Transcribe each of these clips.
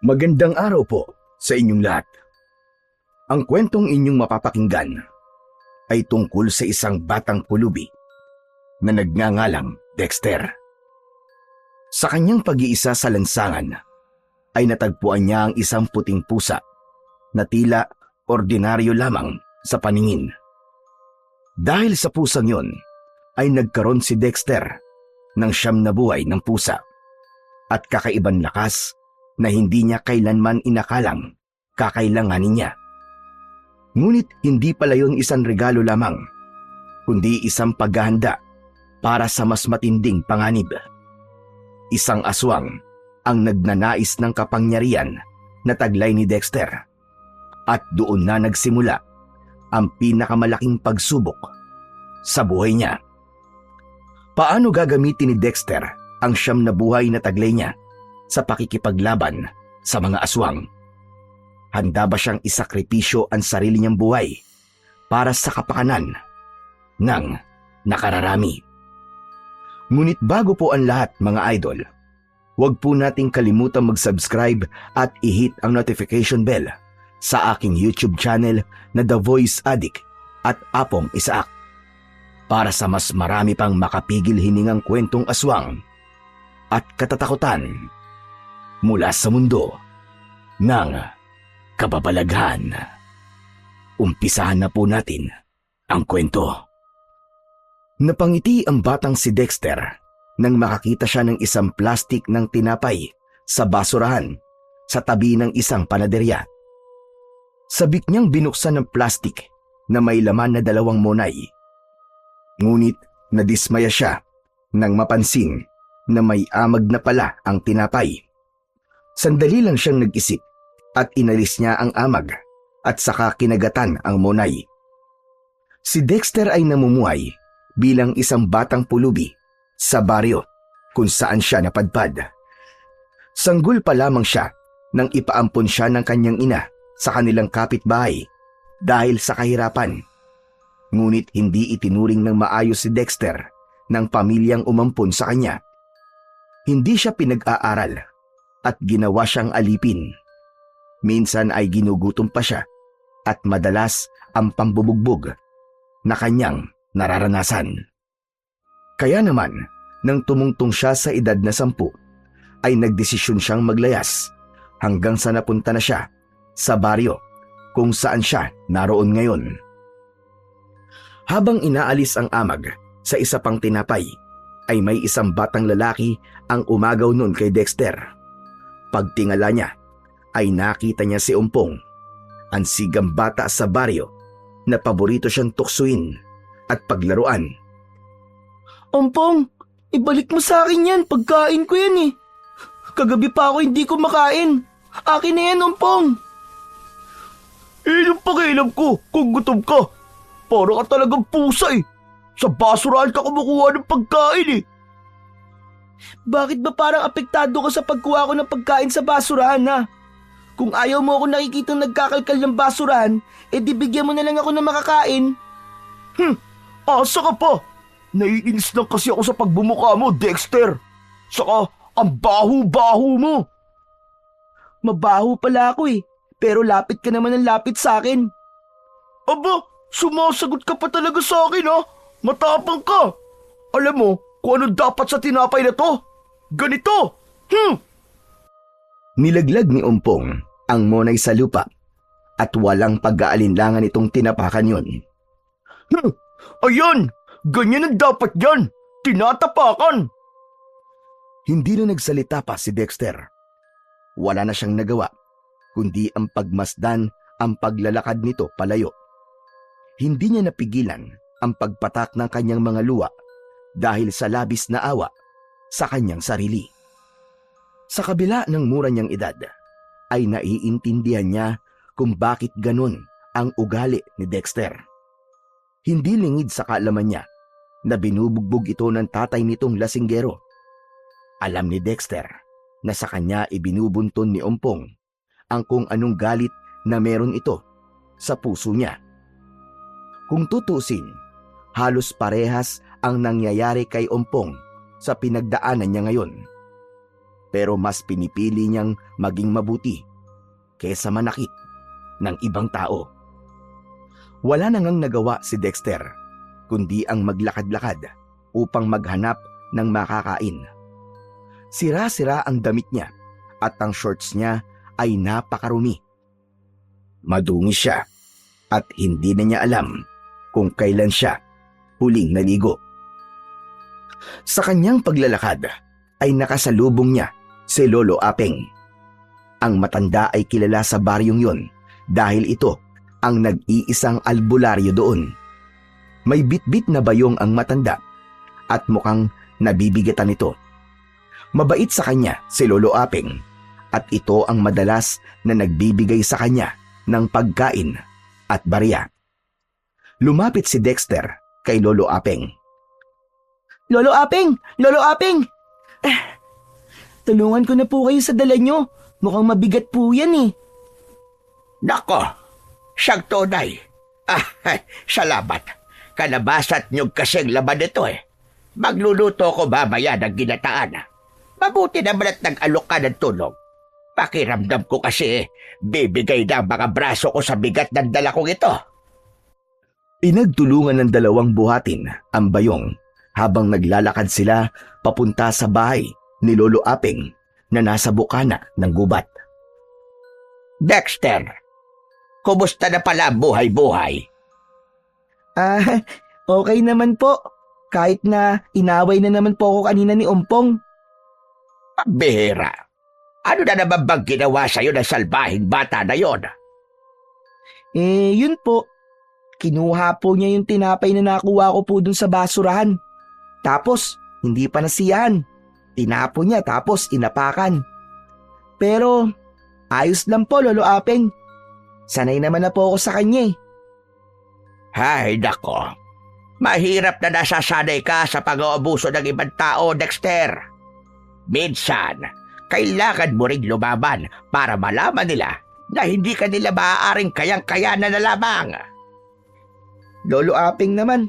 Magandang araw po sa inyong lahat. Ang kwentong inyong mapapakinggan ay tungkol sa isang batang pulubi na nagngangalang Dexter. Sa kanyang pag-iisa sa lansangan ay natagpuan niya ang isang puting pusa na tila ordinaryo lamang sa paningin. Dahil sa pusang yon ay nagkaroon si Dexter ng 9 na buhay ng pusa at kakaibang lakas na hindi niya kailanman inakalang kakailanganin niya. Ngunit hindi pala yon isang regalo lamang, kundi isang paghahanda para sa mas matinding panganib. Isang aswang ang nagnanais ng kapangyarihan na taglay ni Dexter. At doon na nagsimula ang pinakamalaking pagsubok sa buhay niya. Paano gagamitin ni Dexter ang 9 na buhay na taglay niya sa pakikipaglaban sa mga aswang? Handa ba siyang isakripisyo ang sarili niyang buhay para sa kapakanan ng nakararami? Ngunit bago po ang lahat, mga idol, huwag po nating kalimutang mag-subscribe at i-hit ang notification bell sa aking YouTube channel na The Voice Addict at Apong Isaak para sa mas marami pang makapigil hiningang kwentong aswang at katatakutan mula sa mundo ng kababalaghan. Umpisahan na po natin ang kwento. Napangiti ang batang si Dexter nang makakita siya ng isang plastik ng tinapay sa basurahan sa tabi ng isang panaderya. Sabik niyang binuksan ng plastik na may laman na 2 monay. Ngunit nadismaya siya nang mapansin na may amag na pala ang tinapay. Sandali lang siyang nag-isip at inalis niya ang amag at saka kinagatan ang monay. Si Dexter ay namumuhay bilang isang batang pulubi sa baryo kung saan siya napadpad. Sanggol pa lamang siya nang ipaampon siya ng kanyang ina sa kanilang kapitbahay dahil sa kahirapan. Ngunit hindi itinuring ng maayos si Dexter ng pamilyang umampon sa kanya. Hindi siya pinag-aaral at ginawa siyang alipin. Minsan ay ginugutom pa siya at madalas ang pambubugbog na kanyang nararanasan. Kaya naman, nang tumungtong siya sa edad na 10, ay nagdesisyon siyang maglayas hanggang sa napunta na siya sa baryo kung saan siya naroon ngayon. Habang inaalis ang amag sa isa pang tinapay, ay may isang batang lalaki ang umagaw nun kay Dexter. Pagtingala niya, ay nakita niya si Umpong, ang sigang bata sa baryo na paborito siyang tuksuin at paglaruan. Umpong, ibalik mo sa akin yan, pagkain ko yan eh. Kagabi pa ako hindi kumakain. Akin na yan, Umpong. Yung pakialam ko kung gutom ka. Para ka talagang pusa eh. Sa basurahan ka kumukuha ng pagkain eh. Bakit ba parang apektado ka sa pagkuha ko ng pagkain sa basurahan ha? Kung ayaw mo ako nakikitang nagkakalkal ng basurahan, di bigyan mo na lang ako ng makakain. Asa ka pa? Naiinis lang kasi ako sa pagbumuka mo, Dexter. Saka, ang baho-baho mo. Mabaho pala ako eh, pero lapit ka naman ng lapit sa akin. Aba, sumasagot ka pa talaga sa akin ha? Matapang ka. Alam mo kung ano dapat sa tinapay na to? Ganito. Nilaglag ni Umpong ang monay sa lupa at walang pag-aalinlangan itong tinapakan yon. Ayan, ganyan ang dapat yan. Tinatapakan. Hindi na nagsalita pa si Dexter. Wala na siyang nagawa, kundi ang pagmasdan ang paglalakad nito palayo. Hindi niya napigilan ang pagpatak ng kanyang mga luha dahil sa labis na awa sa kanyang sarili. Sa kabila ng mura niyang edad, ay naiintindihan niya kung bakit ganun ang ugali ni Dexter. Hindi lingid sa kaalaman niya na binubugbog ito ng tatay nitong lasinggero. Alam ni Dexter na sa kanya ibinubunton ni Umpong ang kung anong galit na meron ito sa puso niya. Kung tutusin, halos parehas ang nangyayari kay Umpong sa pinagdaanan niya ngayon. pero mas pinipili niyang maging mabuti kesa manakit ng ibang tao. Wala na ngang nagawa si Dexter kundi ang maglakad-lakad upang maghanap ng makakain. Sira-sira ang damit niya at ang shorts niya ay napakarumi. Madungi siya at hindi na niya alam kung kailan siya huling naligo. Sa kanyang paglalakad ay nakasalubong niya si Lolo Apeng. Ang matanda ay kilala sa baryong yun dahil ito ang nag-iisang albularyo doon. May bitbit na bayong ang matanda at mukhang nabibigatan ito. Mabait sa kanya si Lolo Apeng at ito ang madalas na nagbibigay sa kanya ng pagkain at barya. Lumapit si Dexter kay Lolo Apeng. Lolo Apeng! Lolo Apeng! Tulungan ko na po kayo sa dala nyo. Mukhang mabigat po yan eh. Nako, siyang tunay. Salamat. Kalabasa't nyug kasing laban nito eh. Magluluto ko mamaya ng ginataan. Mabuti naman at nag-alok ka ng tulong. Pakiramdam ko kasi bibigay na ang mga braso ko sa bigat ng dala kong ito. Pinagtulungan ng dalawang buhatin ang bayong habang naglalakad sila papunta sa bahay ni Lolo Apeng na nasa bukana ng gubat. Dexter, kumusta na pala ang buhay-buhay? Okay naman po. Kahit na inaway na naman po ako kanina ni Ompong. Pambihira. Ano na naman bang ginawa sa'yo ng salbahing bata na yon? Yun po. Kinuha po niya yung tinapay na nakuha ko po dun sa basurahan. Tapos, hindi pa nasiyahan. Tinapon niya tapos inapakan. Pero, ayos lang po, Lolo Apeng. Sanay naman na po ako sa kanya eh. Hay nako. Mahirap na nasasanay ka sa pag-aabuso ng ibang tao, Dexter. Minsan, kailangan mo ring lumaban para malaman nila na hindi ka nila maaaring kayang-kaya na lamang. Lolo Apeng naman,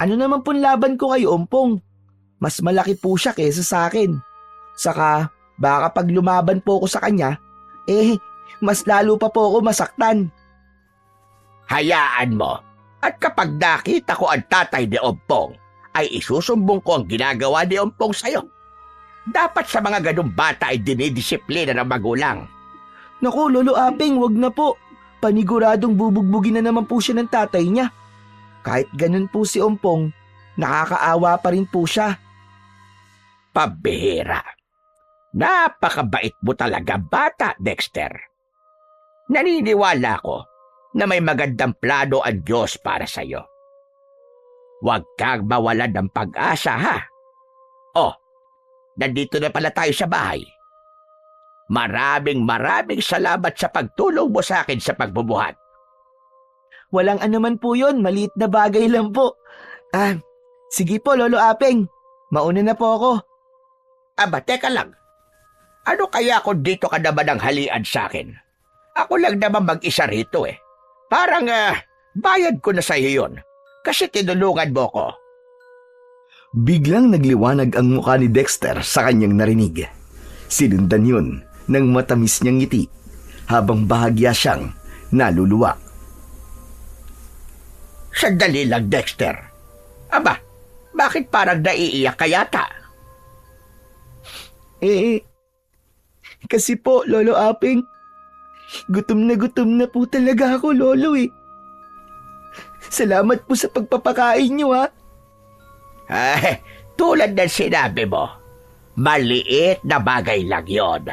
ano naman pong laban ko kay Ompong? Mas malaki po siya kesa sa akin. Saka, baka pag lumaban po ako sa kanya, mas lalo pa po ako masaktan. Hayaan mo. At kapag nakita ko ang tatay ni Ompong, ay isusumbong ko ang ginagawa ni Ompong sa'yo. Dapat sa mga ganung bata ay dinidisiplina ng magulang. Naku, Lolo Apeng, wag na po. Paniguradong bubugbugin na naman po siya ng tatay niya. Kahit ganun po si Ompong, nakakaawa pa rin po siya. Pambihira. Napakabait mo talaga, bata, Dexter. Naniniwala ko na may magandang plano ang Diyos para sa'yo. Huwag kang mawalan ng pag-asa, ha? Oh, nandito na pala tayo sa bahay. Maraming salamat sa pagtulong mo sa akin sa pagbubuhat. Walang anuman po yun, maliit na bagay lang po. Sige po, Lolo Apeng. Mauna na po ako. Aba, teka lang. Ano kaya kung dito ka naman ang halian sa akin? Ako lang naman mag-isa rito eh. Parang bayad ko na sa iyo yun. Kasi tinulungan mo ko. Biglang nagliwanag ang mukha ni Dexter sa kanyang narinig. Sinundan yun ng matamis niyang ngiti habang bahagya siyang naluluwa. Sandali lang, Dexter. Aba, bakit parang naiiyak ka yata? Kasi po, Lolo Apeng, gutom na po talaga ako, Lolo eh. Salamat po sa pagpapakain niyo, ha? Tulad ng sinabi mo, maliit na bagay lang yun.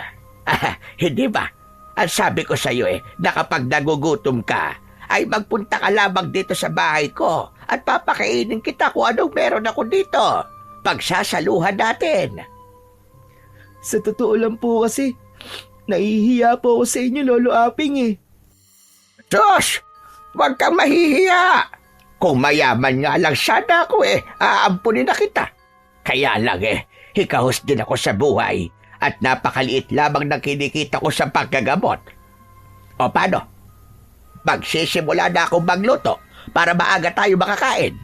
Hindi ba? Ang sabi ko sa iyo na kapag nagugutom ka, ay magpunta ka lamang dito sa bahay ko at papakainin kita kung anong meron ako dito. Pagsasaluhan natin. Sa totoo lang po kasi, nahihiya po ako sa inyo, Lolo Apeng eh. Diyos! Huwag kang mahihiya! Kung mayaman nga lang sana ako aampunin na kita. Kaya lang hikahos din ako sa buhay at napakaliit lamang ng kinikita ko sa paggagamot. O paano? Magsisimula na akong magluto para maaga tayo makakain.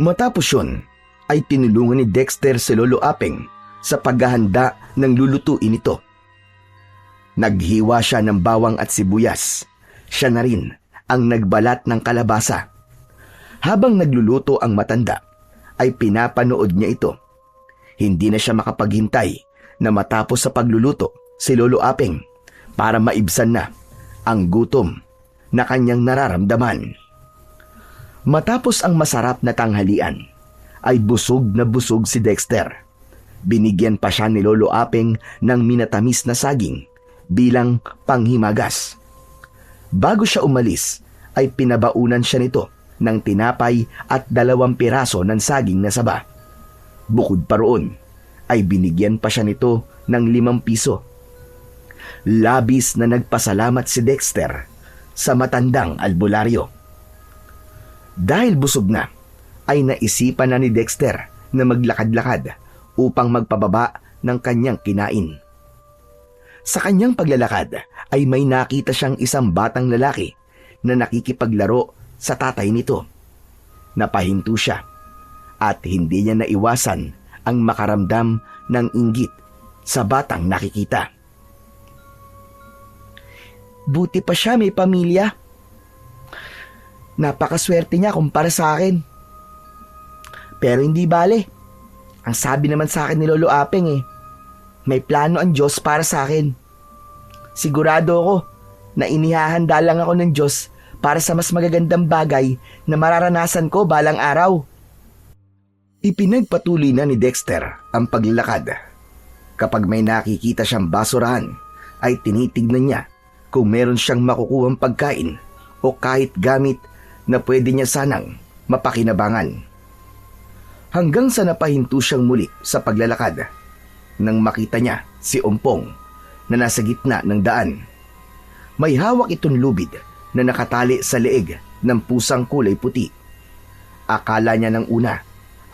Matapos yun, ay tinulungan ni Dexter si Lolo Apeng sa paghahanda ng lulutuin ito. Naghiwa siya ng bawang at sibuyas. Siya na rin ang nagbalat ng kalabasa. Habang nagluluto ang matanda, ay pinapanood niya ito. Hindi na siya makapaghintay na matapos sa pagluluto si Lolo Apeng para maibsan na ang gutom na kanyang nararamdaman. Matapos ang masarap na tanghalian, ay busog na busog si Dexter. Binigyan pa siya ni Lolo Apeng ng minatamis na saging bilang panghimagas. Bago siya umalis, ay pinabaunan siya nito ng tinapay at 2 piraso ng saging na saba. Bukod pa roon, ay binigyan pa siya nito ng 5 piso. Labis na nagpasalamat si Dexter sa matandang albularyo. Dahil busog na, ay naisipan na ni Dexter na maglakad-lakad upang magpababa ng kanyang kinain. Sa kanyang paglalakad ay may nakita siyang isang batang lalaki na nakikipaglaro sa tatay nito. Napahinto siya at hindi niya naiwasan ang makaramdam ng inggit sa batang nakikita. Buti pa siya may pamilya. Napakaswerte niya kumpara sa akin. Pero hindi bale. Ang sabi naman sa akin ni Lolo Apeng may plano ang Diyos para sa akin. Sigurado ako na inihahanda lang ako ng Diyos para sa mas magagandang bagay na mararanasan ko balang araw. Ipinagpatuloy na ni Dexter ang paglalakad. Kapag may nakikita siyang basurahan, ay tinitignan niya kung meron siyang makukuhang pagkain o kahit gamit na pwede niya sanang mapakinabangan. Hanggang sa napahinto siyang muli sa paglalakad nang makita niya si Ompong na nasa gitna ng daan. May hawak itong lubid na nakatali sa leeg ng pusang kulay puti. Akala niya ng una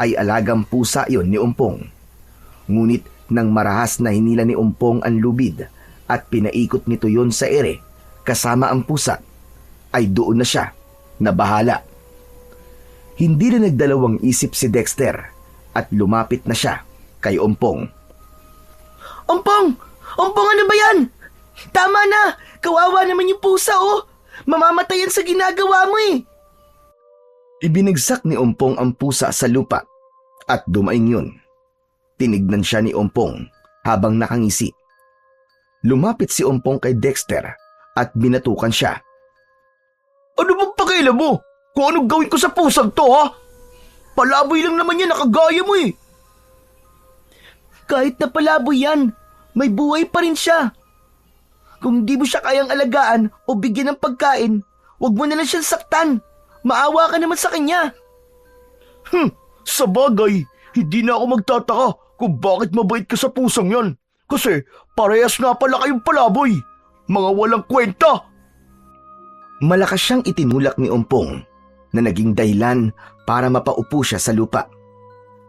ay alagang pusa iyon ni Ompong. Ngunit nang marahas na hinila ni Ompong ang lubid at pinaikot nito yon sa ere kasama ang pusa, ay doon na siya nabahala. Hindi na nagdalawang isip si Dexter at lumapit na siya kay Ompong. Ompong! Ompong, ano ba yan? Tama na! Kawawa naman yung pusa Mamamatay yan sa ginagawa mo Ibinagsak ni Ompong ang pusa sa lupa at dumaing yun. Tinignan siya ni Ompong habang nakangisi. Lumapit si Ompong kay Dexter at binatukan siya. Ano bang pakialam mo? Kung anong gawin ko sa pusang to, ha? Palaboy lang naman yan, nakagaya mo Kahit na palaboy yan, may buhay pa rin siya. Kung di mo siya kayang alagaan o bigyan ng pagkain, wag mo na lang siyang saktan. Maawa ka naman sa kanya. Sa bagay, hindi na ako magtataka kung bakit mabait ka sa pusang yan. Kasi parehas nga pala kayong palaboy. Mga walang kwenta. Malakas siyang itinulak ni Ompong na naging dahilan para mapaupo siya sa lupa.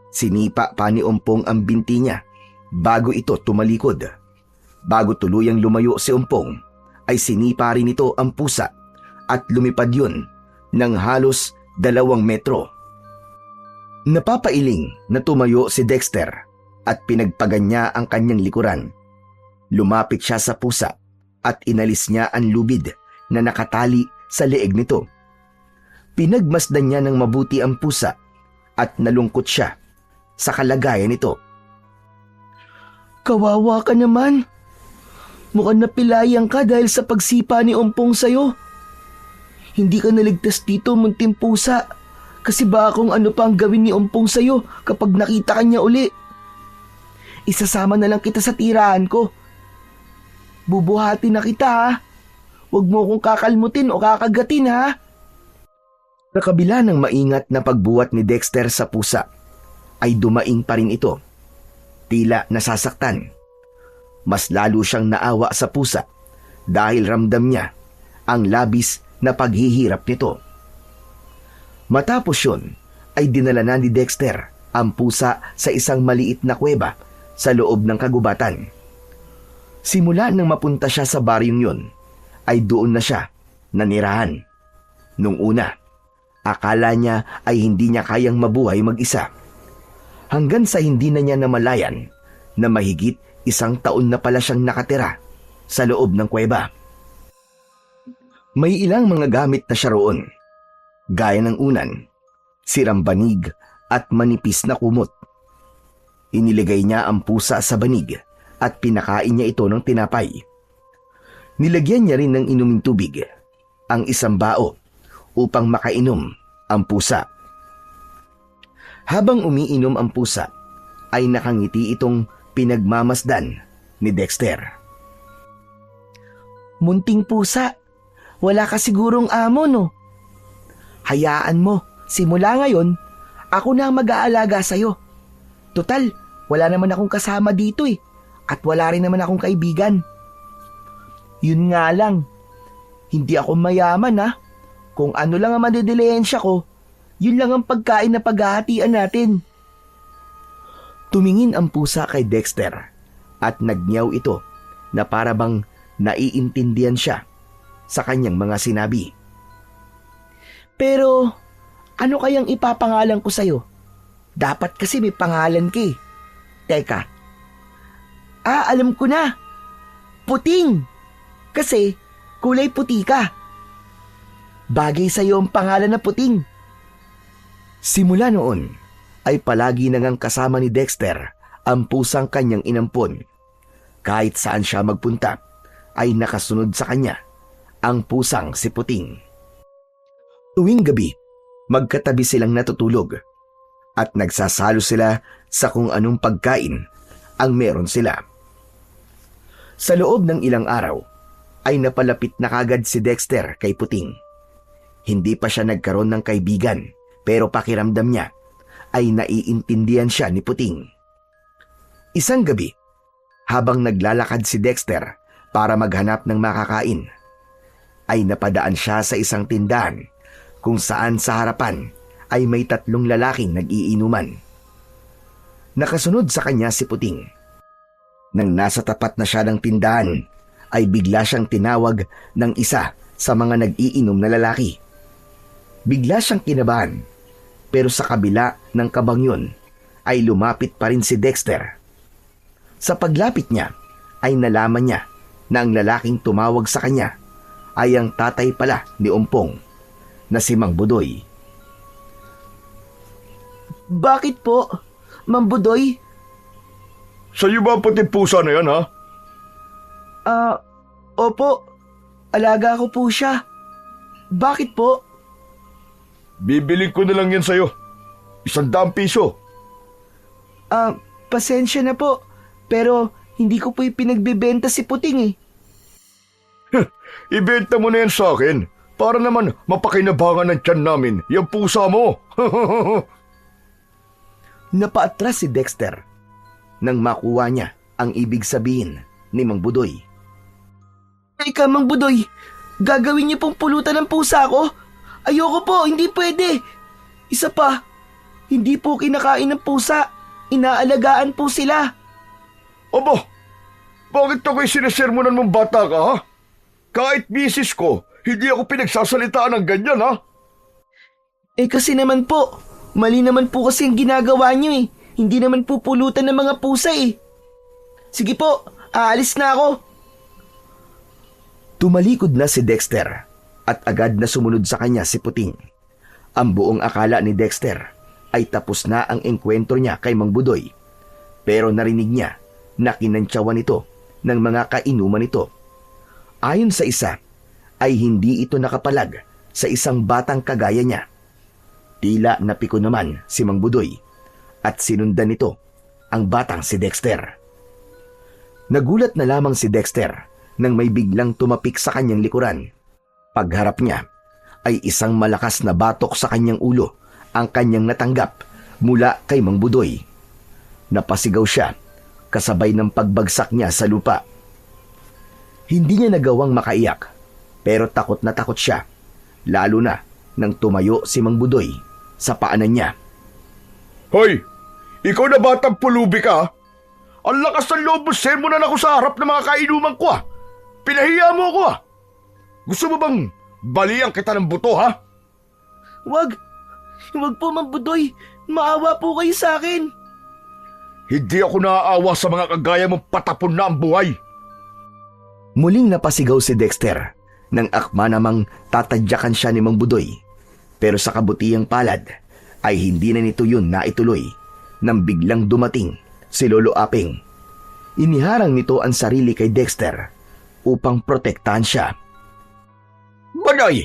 Sinipa pa ni Ompong ang binti niya bago ito tumalikod. Bago tuluyang lumayo si Ompong, ay sinipa rin ito ang pusa at lumipad yun ng halos 2 metro. Napapailing na tumayo si Dexter at pinagpagan niya ang kanyang likuran. Lumapit siya sa pusa at inalis niya ang lubid na nakatali sa leeg nito. Pinagmasdan niya ng mabuti ang pusa at nalungkot siya sa kalagayan nito. Kawawa ka naman. Mukhang napilayan ka dahil sa pagsipa ni Ompong sa'yo. Hindi ka naligtas dito, munting pusa. Kasi baka kung ano pa ang gawin ni Ompong sa'yo kapag nakita ka niya uli. Isasama na lang kita sa tirahan ko. Bubuhati na kita, ha? Huwag mo akong kakalmutin o kakagatin, ha? Sa kabila ng maingat na pagbuhat ni Dexter sa pusa, ay dumaing pa rin ito. Tila nasasaktan. Mas lalo siyang naawa sa pusa dahil ramdam niya ang labis na paghihirap nito. Matapos yun, ay dinala na ni Dexter ang pusa sa isang maliit na kuweba sa loob ng kagubatan. Simula nang mapunta siya sa baryong yun, ay doon na siya nanirahan. Nung una, akala niya ay hindi niya kayang mabuhay mag-isa. Hanggang sa hindi na niya namalayan na mahigit 1 taon na pala siyang nakatira sa loob ng kuweba. May ilang mga gamit na siya roon, gaya ng unan, sirang banig at manipis na kumot. Iniligay niya ang pusa sa banig at pinakain niya ito ng tinapay. Nilagyan niya rin ng inuming tubig ang isang bao upang makainom ang pusa. Habang umiinom ang pusa, ay nakangiti itong pinagmamasdan ni Dexter. Munting pusa, wala ka sigurong amo, no? Hayaan mo, simula ngayon, ako na ang mag-aalaga sa'yo. Total, wala naman akong kasama dito eh, at wala rin naman akong kaibigan. Yun nga lang, hindi ako mayaman ha. Kung ano lang ang madidilensya ko, yun lang ang pagkain na paghahatian natin. Tumingin ang pusa kay Dexter at nagnyaw ito na para bang naiintindihan siya sa kanyang mga sinabi. Pero, ano kayang ipapangalan ko sa'yo? Dapat kasi may pangalan ka eh. Teka. Alam ko na. Puting. Kasi, kulay puti ka. Bagay sa'yo ang pangalan na Puting. Simula noon, ay palagi nangang kasama ni Dexter ang pusang kanyang inampon. Kahit saan siya magpunta, ay nakasunod sa kanya ang pusang si Puting. Tuwing gabi, magkatabi silang natutulog at nagsasalo sila sa kung anong pagkain ang meron sila. Sa loob ng ilang araw, ay napalapit na kagad si Dexter kay Puting. Hindi pa siya nagkaroon ng kaibigan, pero pakiramdam niya ay naiintindihan siya ni Puting. Isang gabi, habang naglalakad si Dexter para maghanap ng makakain, ay napadaan siya sa isang tindahan kung saan sa harapan ay may 3 lalaking nag-iinuman. Nakasunod sa kanya si Puting. Nang nasa tapat na siya ng tindahan, ay bigla siyang tinawag ng isa sa mga nag-iinom na lalaki. Bigla siyang kinabahan, pero sa kabila ng kabang yun ay lumapit pa rin si Dexter. Sa paglapit niya ay nalaman niya na ang lalaking tumawag sa kanya ay ang tatay pala ni Umpong na si Mang Budoy. Bakit po, Mang Budoy? Sa'yo ba ang puting pusa na yan, ha? Opo. Alaga ko po siya. Bakit po? Bibiling ko na lang yan sa'yo. 100 piso. Pasensya na po. Pero hindi ko po ipinagbebenta si Puting eh. Ibenta mo na yan sa akin para naman mapakinabangan ng tiyan namin yung pusa mo. Napaatras si Dexter nang makuha niya ang ibig sabihin ni Mang Budoy. Teka, Mang Budoy, gagawin niyo pong pulutan ng pusa ko? Ayoko po, hindi pwede. Isa pa, hindi po kinakain ng pusa. Inaalagaan po sila. Aba, bakit ako'y sinasermonan mong bata ka, ha? Kahit misis ko, hindi ako pinagsasalitaan ng ganyan, ha? Kasi naman po, mali naman po kasi ang ginagawa niyo eh. Hindi naman po pulutan ng mga pusa eh. Sige po, aalis na ako. Tumalikod na si Dexter at agad na sumunod sa kanya si Puting. Ang buong akala ni Dexter ay tapos na ang engkwentro niya kay Mang Budoy. Pero narinig niya na kinantsawan ito ng mga kainuman nito. Ayon sa isa, ay hindi ito nakapalag sa isang batang kagaya niya. Tila napiko naman si Mang Budoy at sinundan nito ang batang si Dexter. Nagulat na lamang si Dexter nang may biglang tumapik sa kanyang likuran. Pagharap niya ay isang malakas na batok sa kanyang ulo ang kanyang natanggap mula kay Mang Budoy. Napasigaw siya kasabay ng pagbagsak niya sa lupa. Hindi niya nagawang makaiyak pero takot na takot siya, lalo na nang tumayo si Mang Budoy sa paanan niya. Hoy, ikaw na batang pulubi ka, ha? Ang lakas ng loob mo, sermonan ako sa harap ng mga kainuman ko, ha? Pinahiya mo ako, ha? Gusto mo bang baliang kita ng buto, ha? Wag po, Mang Budoy. Maawa po kayo sa akin. Hindi ako naaawa sa mga kagaya mong patapon na ang buhay. Muling napasigaw si Dexter nang akma namang tatadyakan siya ni Mang Budoy. Pero sa kabutihang palad ay hindi na nito yun naituloy nang biglang dumating si Lolo Aping. Iniharang nito ang sarili kay Dexter upang protektahan siya. Budoy,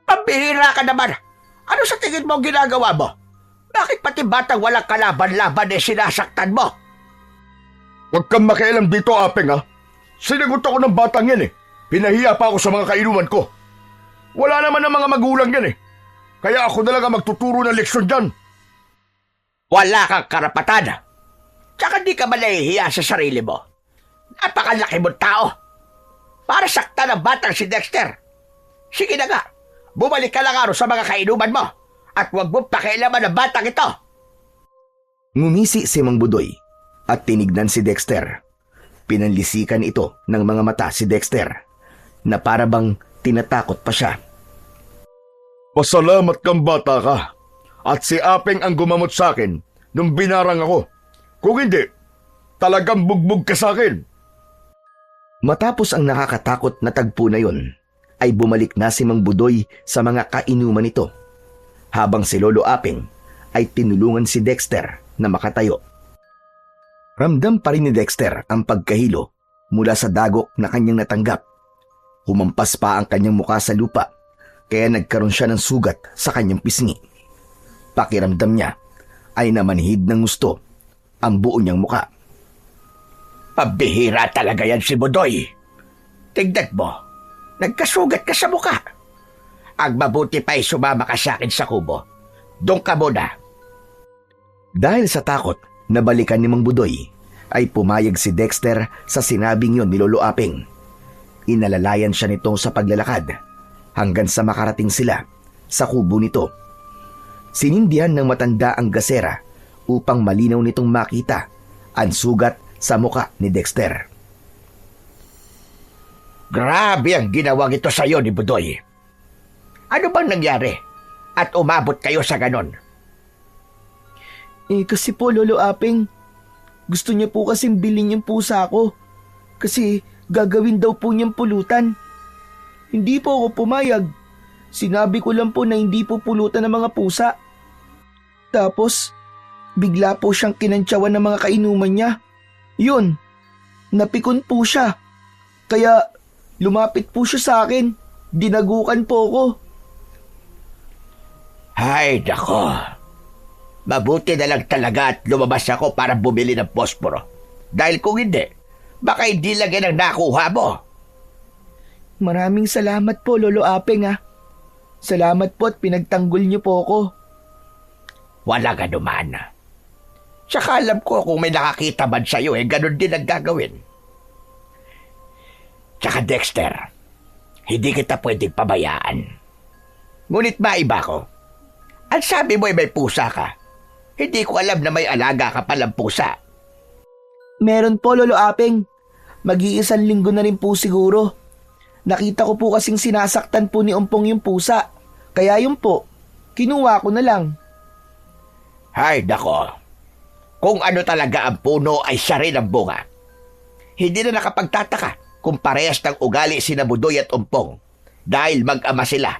pambihira ka naman. Ano sa tingin mo ang ginagawa mo? Bakit pati batang walang kalaban-laban sinasaktan mo? Huwag kang makialam dito, Apeng, ha? Sinagot ako ng batang yan, eh. Pinahiya pa ako sa mga kainuman ko. Wala naman ang mga magulang yan, eh. Kaya ako na lang ang magtuturo ng leksyon dyan. Wala kang karapatan. Tsaka di ka ba nahihiya sa sarili mo? Napakalaki mong tao. Para saktan ang batang si Dexter. Sige na nga, bumalik ka lang sa mga kainuman mo at huwag mong pakialaman ang batang ito. Ngumisi si Mang Budoy at tinignan si Dexter. Pinanlisikan ito ng mga mata si Dexter na parabang tinatakot pa siya. Pasalamat kang bata ka. At si Apeng ang gumamot sa akin nung binarang ako. Kung hindi, talagang bugbog ka sa akin. Matapos ang nakakatakot na tagpo na yon, ay bumalik na si Mang Budoy sa mga kainuman nito. Habang si Lolo Apeng ay tinulungan si Dexter na makatayo. Ramdam pa rin ni Dexter ang pagkahilo mula sa dagok na kanyang natanggap. Humampas pa ang kanyang muka sa lupa, kaya nagkaroon siya ng sugat sa kanyang pisngi. Pakiramdam niya ay namanhid ng gusto ang buo niyang muka. Pabihira talaga yan si Budoy. Tignan mo, nagkasugat ka sa muka. Ang mabuti pa ay sumama ka sa akin sa kubo. Doon ka muna. Dahil sa takot na balikan ni Mang Budoy, ay pumayag si Dexter sa sinabing yon ni Lolo Apeng. Inalalayan siya nito sa paglalakad hanggang sa makarating sila sa kubo nito. Sinindihan ng matanda ang gasera upang malinaw nitong makita ang sugat sa muka ni Dexter. Grabe ang ginawang ito sa'yo ni Budoy. Ano bang nangyari? At umabot kayo sa ganon? Kasi po, Lolo Apeng, gusto niya po kasing bilhin yung pusa ko. Kasi gagawin daw po niyang pulutan. Hindi po ako pumayag. Sinabi ko lang po na hindi po pulutan ng mga pusa. Tapos, bigla po siyang kinantsawan ng mga kainuman niya. Yun, napikon po siya. Kaya lumapit po siya sa akin. Dinagukan po ako. Ay, nako. Mabuti na lang talaga at lumabas ako para bumili ng posporo. Dahil kung hindi, baka hindi lang yan ang nakuha mo. Maraming salamat po, Lolo Apeng, ha. Salamat po at pinagtanggol niyo po ako. Walang anuman. Tsaka alam ko kung may nakakita man sa'yo, ganun din ang gagawin. Tsaka Dexter, hindi kita pwedeng pabayaan. Ngunit maiba ko. Ang sabi mo ay may pusa ka. Hindi ko alam na may alaga ka palang pusa. Meron po, Lolo Apeng. Mag-iisang linggo na rin po siguro. Nakita ko po kasing sinasaktan po ni Ompong yung pusa. Kaya yun po, kinuha ko na lang. Ay, nako. Kung ano talaga ang puno ay siya rin ang bunga. Hindi na nakapagtataka kung parehas ng ugali sina Budoy at Ompong dahil mag-ama sila.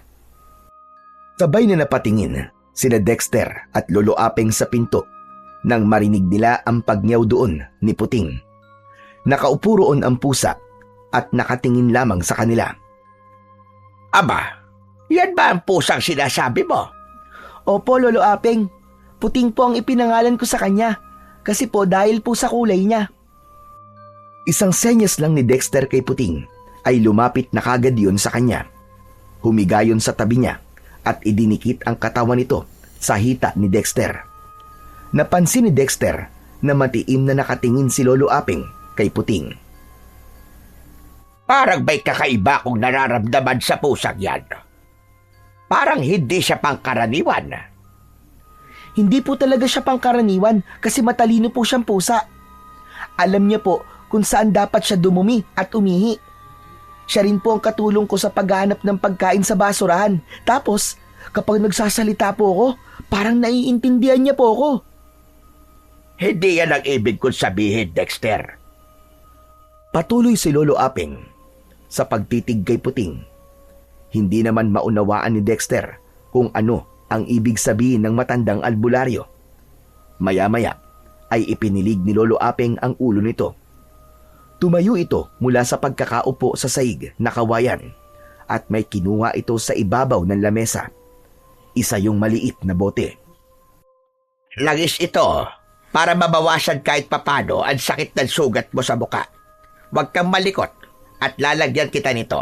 Sabay na napatingin sina Dexter at Lolo Apeng sa pinto nang marinig nila ang pagngyaw doon ni Puting. Nakaupo roon ang pusa at nakatingin lamang sa kanila. Aba, yan ba ang pusang sinasabi mo? Opo, Lolo Apeng. Puting po ang ipinangalan ko sa kanya. Kasi po dahil po sa kulay niya. Isang senyas lang ni Dexter kay Puting ay lumapit na kagad yun sa kanya. Humiga yun sa tabi niya at idinikit ang katawan nito sa hita ni Dexter. Napansin ni Dexter na matiim na nakatingin si Lolo Apeng kay Puting. Parang may kakaiba kong nararamdaman sa pusang yan. Parang hindi siya pangkaraniwan. Hindi po talaga siya pangkaraniwan kasi matalino po siyang pusa. Alam niya po kung saan dapat siya dumumi at umihi. Siya rin po ang katulong ko sa paghahanap ng pagkain sa basurahan. Tapos, kapag nagsasalita po ako, parang naiintindihan niya po ako. Hindi yan ang ibig kong sabihin, Dexter. Patuloy si Lolo Aping sa pagtitig kay Puting. Hindi naman maunawaan ni Dexter kung ano ang ibig sabihin ng matandang albularyo. Maya-maya ay ipinilig ni Lolo Aping ang ulo nito. Tumayo ito mula sa pagkakaupo sa saig na kawayan at may kinuha ito sa ibabaw ng lamesa. Isa yung maliit na bote. Langis ito para mabawasan kahit papano ang sakit ng sugat mo sa muka. Huwag kang malikot at lalagyan kita nito.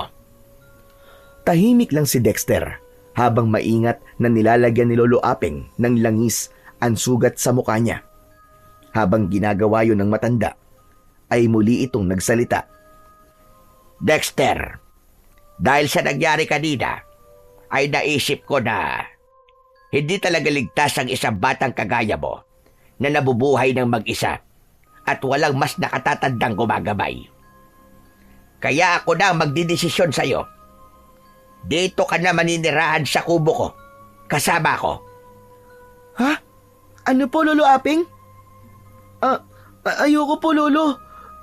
Tahimik lang si Dexter habang maingat na nilalagyan ni Lolo Aping ng langis ang sugat sa mukha niya. Habang ginagawa yun ng matanda, ay muli itong nagsalita. Dexter, dahil sa nangyari kanina, ay naisip ko na hindi talaga ligtas ang isang batang kagaya mo na nabubuhay ng mag-isa at walang mas nakatatandang gumagabay. Kaya ako na ang magdidesisyon sa'yo. Dito ka na maninirahan sa kubo ko. Kasama ko. Ha? Ano po, Lolo Aping? Ayoko po, Lolo.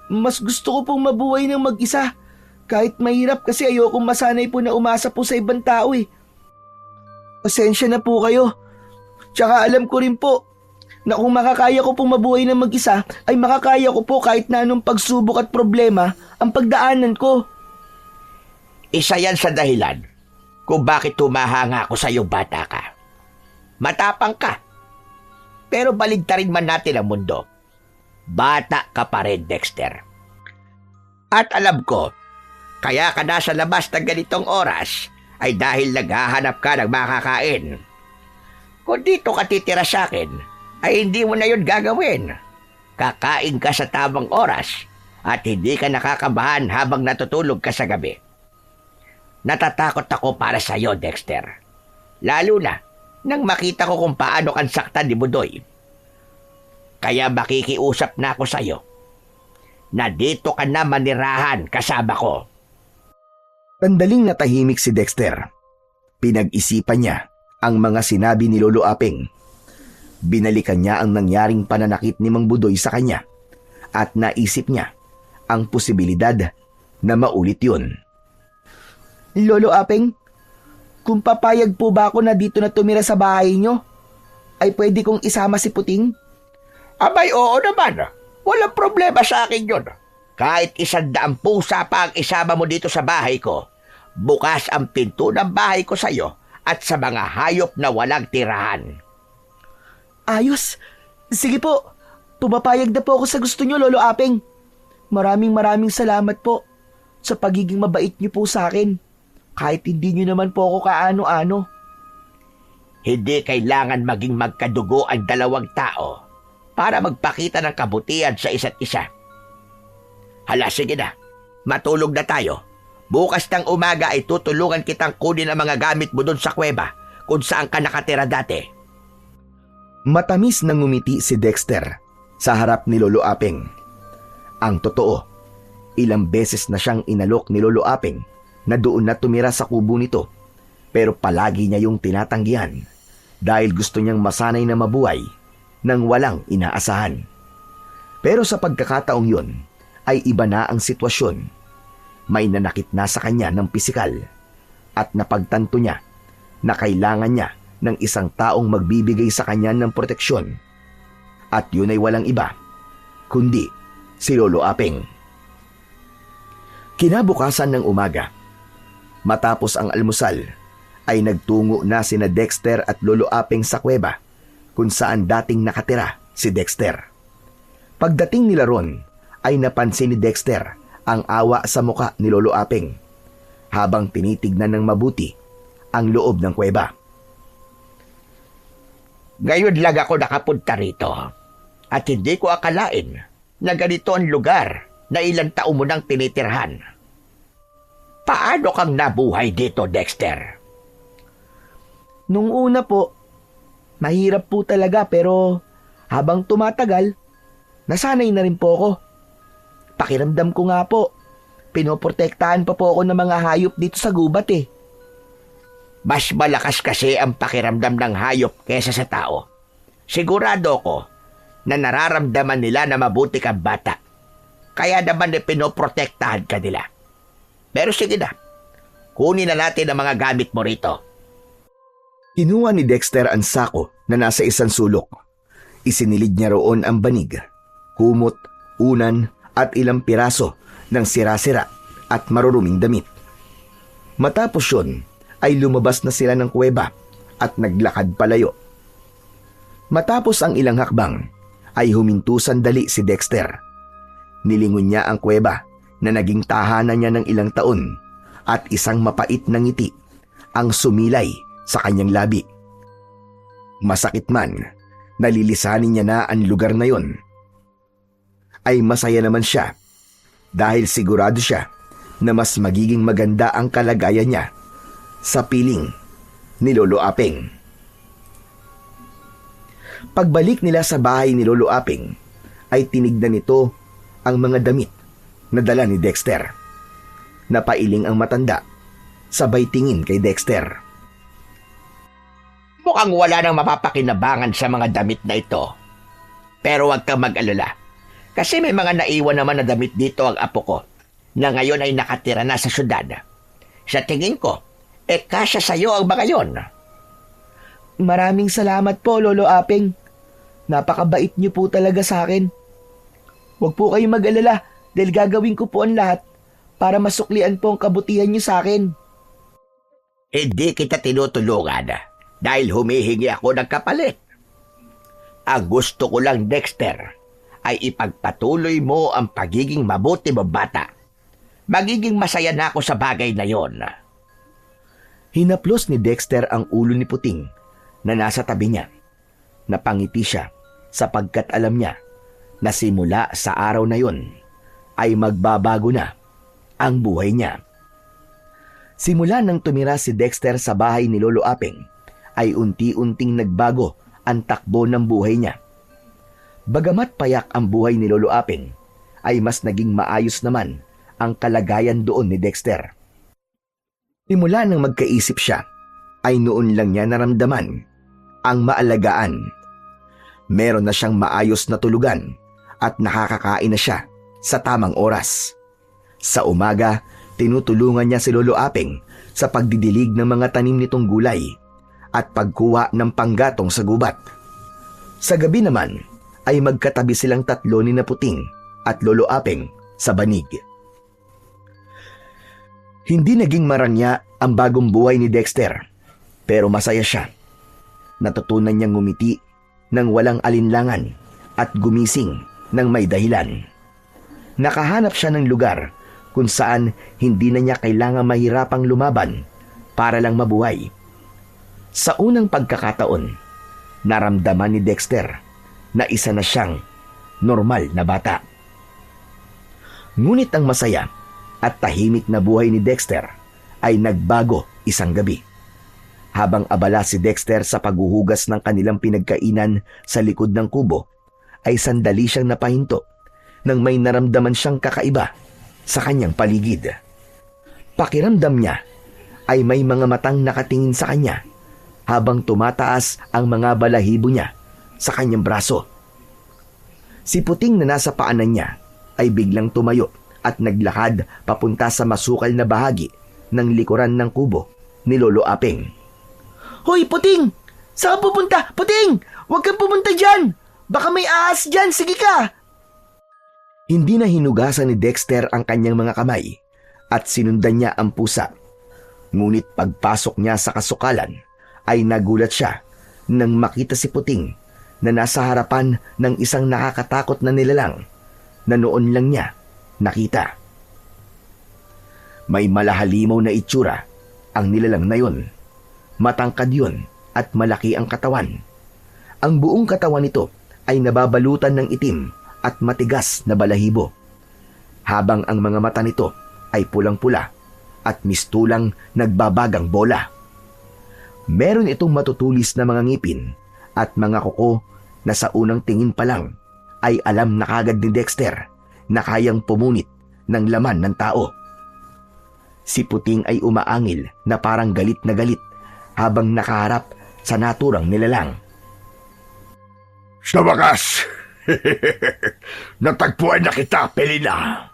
Mas gusto ko pong mabuhay ng mag-isa. Kahit mahirap kasi ayokong masanay po na umasa po sa ibang tao eh. Pasensya na po kayo. Tsaka alam ko rin po na kung makakaya ko pong mabuhay ng mag-isa, ay makakaya ko po kahit na anong pagsubok at problema ang pagdaanan ko. Isa yan sa dahilan kung bakit tumahanga ako sa iyo, bata ka. Matapang ka. Pero baligtarin man natin ang mundo. Bata ka pa rin, Dexter. At alam ko, kaya ka nasa labas ng ganitong oras ay dahil naghahanap ka ng makakain. Kung dito ka titira sa akin, ay hindi mo na yun gagawin. Kakain ka sa tamang oras at hindi ka nakakabahan habang natutulog ka sa gabi. Natatakot ako para sa iyo, Dexter. Lalo na nang makita ko kung paano kang saktan ni Budoy. Kaya makikiusap na ako sa iyo na dito ka na manirahan kasama ko. Sandaling natahimik si Dexter. Pinag-isipan niya ang mga sinabi ni Lolo Aping. Binalikan niya ang nangyaring pananakit ni Mang Budoy sa kanya at naisip niya ang posibilidad na maulit yun. Lolo Aping, kung papayag po ba ako na dito na tumira sa bahay nyo, ay pwede kong isama si Puting? Abay, oo naman. Walang problema sa akin yun. Kahit 100 pusa pa ang isama mo dito sa bahay ko, bukas ang pinto ng bahay ko sa iyo at sa mga hayop na walang tirahan. Ayos. Sige po, pumapayag na po ako sa gusto nyo, Lolo Aping. Maraming salamat po sa pagiging mabait nyo po sa akin. Kahit hindi nyo naman po ako kaano-ano. Hindi kailangan maging magkadugo ang dalawang tao para magpakita ng kabutihan sa isa't isa. Hala, sige na. Matulog na tayo. Bukas ng umaga ay tutulungan kitang kunin ang mga gamit mo doon sa kuweba kung saan ka nakatira dati. Matamis na ngumiti si Dexter sa harap ni Lolo Aping. Ang totoo, ilang beses na siyang inalok ni Lolo Aping na doon na tumira sa kubo nito, pero palagi niya yung tinatanggihan dahil gusto niyang masanay na mabuhay nang walang inaasahan. Pero sa pagkakataong yun ay iba na ang sitwasyon. May nanakit na sa kanya ng pisikal at napagtanto niya na kailangan niya ng isang taong magbibigay sa kanya ng proteksyon. At yun ay walang iba kundi si Lolo Aping. Kinabukasan ng umaga, matapos ang almusal, ay nagtungo na sina Dexter at Lolo Aping sa kuweba kung saan dating nakatira si Dexter. Pagdating nila ron, ay napansin ni Dexter ang awa sa muka ni Lolo Aping habang tinitignan ng mabuti ang loob ng kuweba. Ngayon lang ako nakapunta rito at hindi ko akalain na ganito ang lugar na ilang taon mo nang tinitirhan. Paano kang nabuhay dito, Dexter? Nung una po, mahirap po talaga pero habang tumatagal, nasanay na rin po ako. Pakiramdam ko nga po, pinoprotektahan pa po ako ng mga hayop dito sa gubat eh. Mas malakas kasi ang pakiramdam ng hayop kesa sa tao. Sigurado ko na nararamdaman nila na mabuti kang bata. Kaya naman pinoprotektahan ka nila. Pero sige na, kunin na natin ang mga gamit mo rito. Kinuha ni Dexter ang sako na nasa isang sulok. Isinilid niya roon ang banig, kumot, unan at ilang piraso ng sira-sira at maruruming damit. Matapos yun, ay lumabas na sila ng kuweba at naglakad palayo. Matapos ang ilang hakbang, ay huminto sandali si Dexter. Nilingon niya ang kuweba na naging tahanan niya ng ilang taon at isang mapait na ngiti ang sumilay sa kanyang labi. Masakit man, nalilisanin niya na ang lugar na yon. Ay masaya naman siya dahil sigurado siya na mas magiging maganda ang kalagayan niya sa piling ni Lolo Aping. Pagbalik nila sa bahay ni Lolo Aping, ay tinignan nito ang mga damit na dala ni Dexter. Napailing ang matanda, sabay tingin kay Dexter. Mukhang wala nang mapapakinabangan sa mga damit na ito. Pero huwag kang mag-alala. Kasi may mga naiwan naman na damit dito ang apo ko na ngayon ay nakatira na sa syudad. Sa tingin ko, kasya sa'yo ang mga yon. Maraming salamat po, Lolo Aping. Napakabait niyo po talaga sa akin. Huwag po kayong mag-alala dahil gagawin ko po ang lahat para masuklian po ang kabutihan niyo sa akin. Hindi kita tinutulungan dahil humihingi ako ng kapalit. Ang gusto ko lang, Dexter, ay ipagpatuloy mo ang pagiging mabuti mo bata. Magiging masaya na ako sa bagay na yon. Hinaplos ni Dexter ang ulo ni Puting na nasa tabi niya. Napangiti siya sapagkat alam niya na simula sa araw na yon ay magbabago na ang buhay niya. Simula nang tumira si Dexter sa bahay ni Lolo Aping, ay unti-unting nagbago ang takbo ng buhay niya. Bagamat payak ang buhay ni Lolo Aping, ay mas naging maayos naman ang kalagayan doon ni Dexter. Simula nang magkaisip siya, ay noon lang niya naramdaman ang maalagaan. Meron na siyang maayos na tulugan at nakakakain na siya sa tamang oras. Sa umaga, tinutulungan niya si Lolo Aping sa pagdidilig ng mga tanim nitong gulay at pagkuha ng panggatong sa gubat. Sa gabi naman, ay magkatabi silang tatlo ni Puting at Lolo Aping sa banig. Hindi naging marangya ang bagong buhay ni Dexter, pero masaya siya. Natutunan niyang ngumiti ng walang alinlangan at gumising ng may dahilan. Nakahanap siya ng lugar kung saan hindi na niya kailangang mahirapang lumaban para lang mabuhay. Sa unang pagkakataon, naramdaman ni Dexter na isa na siyang normal na bata. Ngunit ang masaya at tahimik na buhay ni Dexter ay nagbago isang gabi. Habang abala si Dexter sa paghuhugas ng kanilang pinagkainan sa likod ng kubo, ay sandali siyang napahinto nang may naramdaman siyang kakaiba sa kanyang paligid. Pakiramdam niya ay may mga matang nakatingin sa kanya habang tumataas ang mga balahibo niya sa kanyang braso. Si Puting na nasa paanan niya ay biglang tumayo at naglakad papunta sa masukal na bahagi ng likuran ng kubo ni Lolo Aping. Hoy, Puting! Saan ka pupunta? Puting! Huwag kang pumunta dyan! Baka may ahas dyan! Sige ka! Hindi na hinugasan ni Dexter ang kanyang mga kamay at sinundan niya ang pusa. Ngunit pagpasok niya sa kasukalan ay nagulat siya nang makita si Puting na nasa harapan ng isang nakakatakot na nilalang na noon lang niya nakita. May malahalimaw na itsura ang nilalang na yon. Matangkad yun at malaki ang katawan. Ang buong katawan nito ay nababalutan ng itim at matigas na balahibo, habang ang mga mata nito ay pulang-pula at mistulang nagbabagang bola. Meron itong matutulis na mga ngipin at mga kuko na sa unang tingin pa lang ay alam na kagad ni Dexter na kayang pumunit ng laman ng tao. Si Puting ay umaangil na parang galit na galit habang nakaharap sa naturang nilalang. Sa wakas, Natagpuan na kita, Pelina.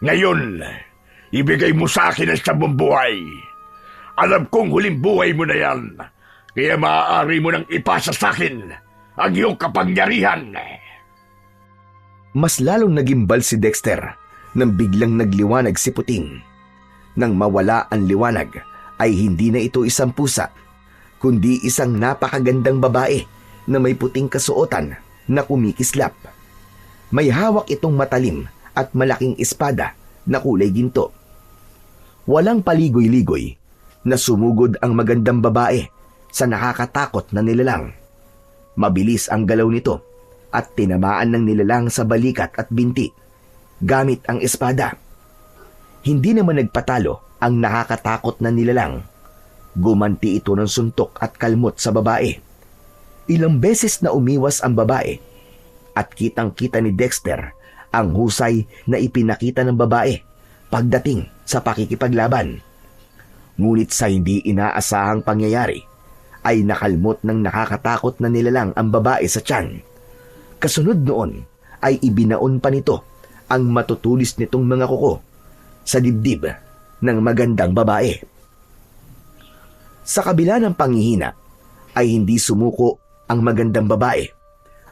Ngayon, ibigay mo sa akin ang siyang buhay. Alam kong huling buhay mo na yan, kaya maaari mo nang ipasa sa akin ang iyong kapangyarihan. Mas lalong nagimbal si Dexter nang biglang nagliwanag si Puting. Nang mawala ang liwanag ay hindi na ito isang pusa, kundi isang napakagandang babae na may puting kasuotan na kumikislap. May hawak itong matalim at malaking espada na kulay ginto. Walang paligoy-ligoy na sumugod ang magandang babae sa nakakatakot na nilalang. Mabilis ang galaw nito at tinamaan ng nilalang sa balikat at binti gamit ang espada. Hindi naman nagpatalo ang nakakatakot na nilalang. Gumanti ito ng suntok at kalmot sa babae. Ilang beses na umiwas ang babae at kitang-kita ni Dexter ang husay na ipinakita ng babae pagdating sa pakikipaglaban. Ngunit sa hindi inaasahang pangyayari ay nakalmot ng nakakatakot na nilalang ang babae sa tiyan. Kasunod noon ay ibinaon pa nito ang matutulis nitong mga kuko sa dibdib ng magandang babae. Sa kabila ng panghihina ay hindi sumuko ang magandang babae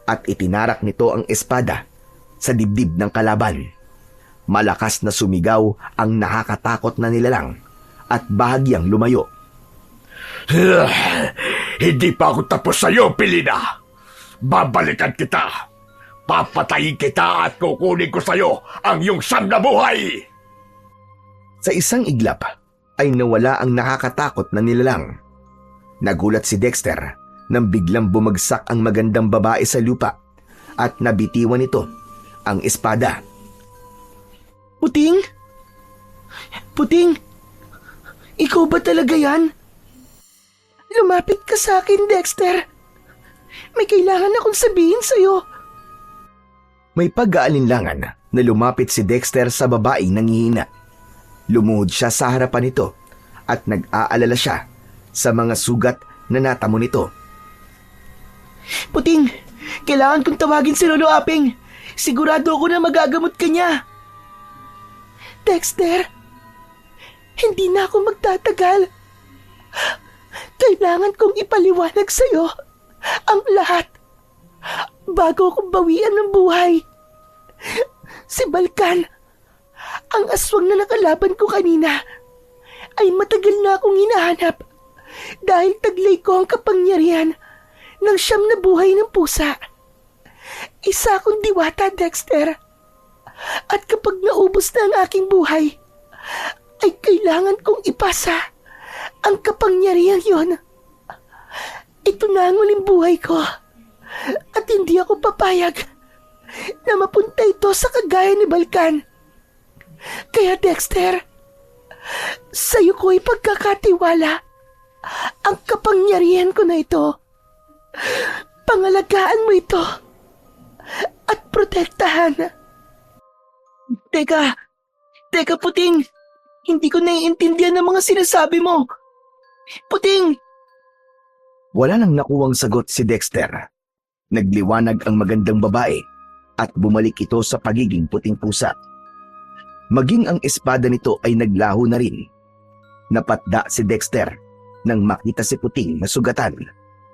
at itinarak nito ang espada sa dibdib ng kalaban. Malakas na sumigaw ang nakakatakot na nilalang at bahagyang lumayo. Hindi pa ako tapos sa iyo, Pelina. Babalikan kita. Papatayin kita at kukunin ko sa iyo ang iyong siyam na buhay. Sa isang iglap ay nawala ang nakakatakot na nilalang. Nagulat si Dexter nang biglang bumagsak ang magandang babae sa lupa at nabitiwan nito ang espada. Puting? Puting? Ikaw ba talaga yan? Lumapit ka sa akin, Dexter. May kailangan akong sabihin sa'yo. May pag-aalinlangan na lumapit si Dexter sa babaeng nangihina. Lumuhod siya sa harapan nito at nag-aalala siya sa mga sugat na natamo nito. Puting, kailangan kong tawagin si Lolo Aping. Sigurado ako na magagamot ka niya. Dexter, hindi na ako magtatagal. Kailangan kong ipaliwanag sa'yo ang lahat bago ako bawian ng buhay. Si Balkan, ang aswang na nakalaban ko kanina, ay matagal na akong hinahanap dahil taglay ko ang kapangyarihan ng siyam na buhay ng pusa. Isa akong diwata, Dexter. At kapag naubos na ang aking buhay, ay kailangan kong ipasa ang kapangyarihan yon. Ito na ang uling buhay ko at hindi ako papayag na mapunta ito sa kagaya ni Balkan. Kaya Dexter, sa'yo ko ipagkakatiwala ang kapangyarihan ko na ito. Pangalagaan mo ito at protektahan. Teka Puting, hindi ko naiintindihan ang mga sinasabi mo. Puting! Wala nang nakuwang sagot si Dexter. Nagliwanag ang magandang babae at bumalik ito sa pagiging puting pusa. Maging ang espada nito ay naglaho na rin. Napatda si Dexter nang makita si Puting na sugatan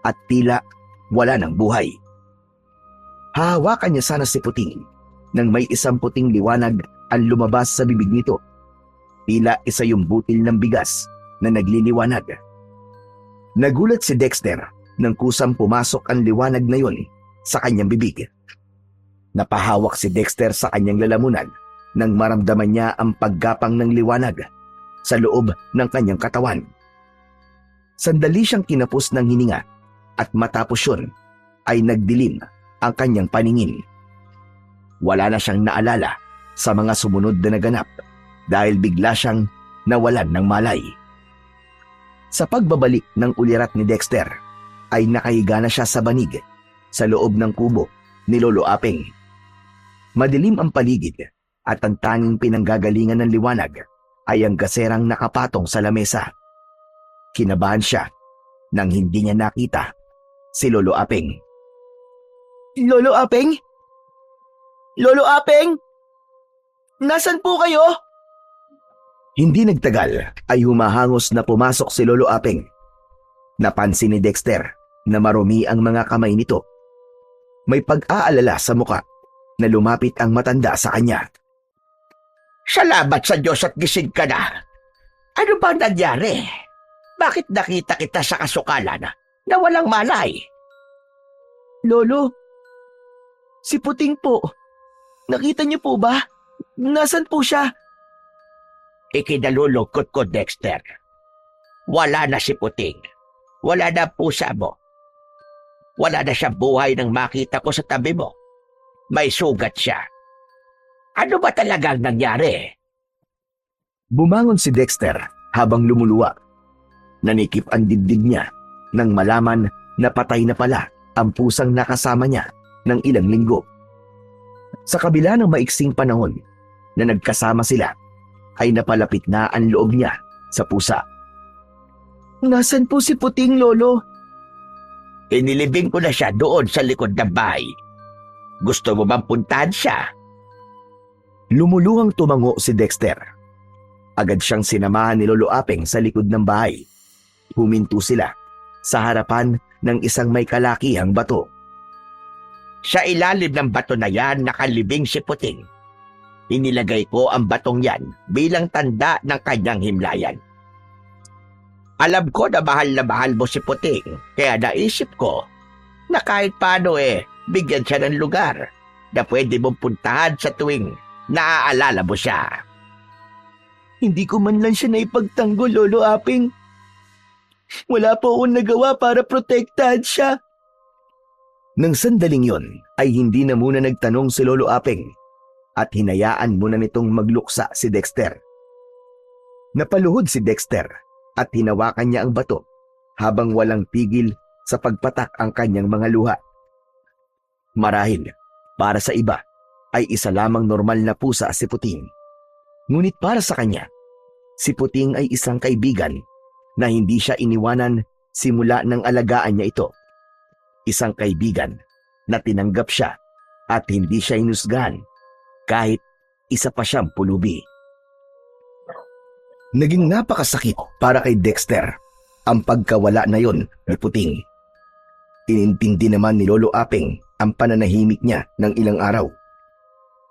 at tila wala ng buhay. Hahawakan niya sana si Puting nang may isang puting liwanag ang lumabas sa bibig nito. Tila isa yung butil ng bigas na nagliliwanag. Nagulat si Dexter nang kusang pumasok ang liwanag na yun sa kanyang bibig. Napahawak si Dexter sa kanyang lalamunan nang maramdaman niya ang paggapang ng liwanag sa loob ng kanyang katawan. Sandali siyang kinapos ng hininga at matapos yun ay nagdilim ang kanyang paningin. Wala na siyang naalala sa mga sumunod na naganap dahil bigla siyang nawalan ng malay. Sa pagbabalik ng ulirat ni Dexter ay nakahiga na siya sa banig sa loob ng kubo ni Lolo Aping. Madilim ang paligid at ang tanging pinanggagalingan ng liwanag ay ang gaserang nakapatong sa lamesa. Kinabahan siya nang hindi niya nakita si Lolo Aping. Lolo Aping, Lolo Apeng? Nasaan po kayo? Hindi nagtagal ay humahangos na pumasok si Lolo Apeng. Napansin ni Dexter na marumi ang mga kamay nito. May pag-aalala sa muka na lumapit ang matanda sa kanya. Salamat sa Diyos at gising ka na. Ano bang nangyari? Bakit nakita kita sa kasukalan na walang malay? Lolo, si Puting po. Nakita niyo po ba? Nasaan po siya? Ikinalulungkot ko, Dexter. Wala na si Puting. Wala na pusa mo. Wala na siya buhay nang makita ko sa tabi mo. May sugat siya. Ano ba talagang nangyari? Bumangon si Dexter habang lumuluwa. Nanikip ang dibdib niya nang malaman na patay na pala ang pusang nakasama niya ng ilang linggo. Sa kabila ng maiksing panahon na nagkasama sila, ay napalapit na ang loob niya sa pusa. Nasaan po si Puting, Lolo? Inilibing ko na siya doon sa likod ng bahay. Gusto mo bang puntahan siya? Lumuluhang tumango si Dexter. Agad siyang sinamahan ni Lolo Apeng sa likod ng bahay. Huminto sila sa harapan ng isang may kalakihang bato. Sa ilalim ng bato na yan nakalibing si Puting. Inilagay ko ang batong yan bilang tanda ng kanyang himlayan. Alam ko na mahal mo si Puting, kaya naisip ko na kahit paano bigyan siya ng lugar na pwede mong puntahan sa tuwing naaalala mo siya. Hindi ko man lang siya naipagtanggol, Lolo Apeng. Wala po akong nagawa para protektahan siya. Nang sandaling yon ay hindi na muna nagtanong si Lolo Apeng at hinayaan muna nitong magluksa si Dexter. Napaluhod si Dexter at hinawakan niya ang bato habang walang pigil sa pagpatak ang kanyang mga luha. Marahil, para sa iba, ay isa lamang normal na pusa si Puting. Ngunit para sa kanya, si Puting ay isang kaibigan na hindi siya iniwanan simula ng alagaan niya ito. Isang kaibigan na tinanggap siya at hindi siya inusgahan kahit isa pa siyang pulubi. Naging napakasakit para kay Dexter ang pagkawala na yon ni Puting. Inintindi naman ni Lolo Apeng ang pananahimik niya ng ilang araw.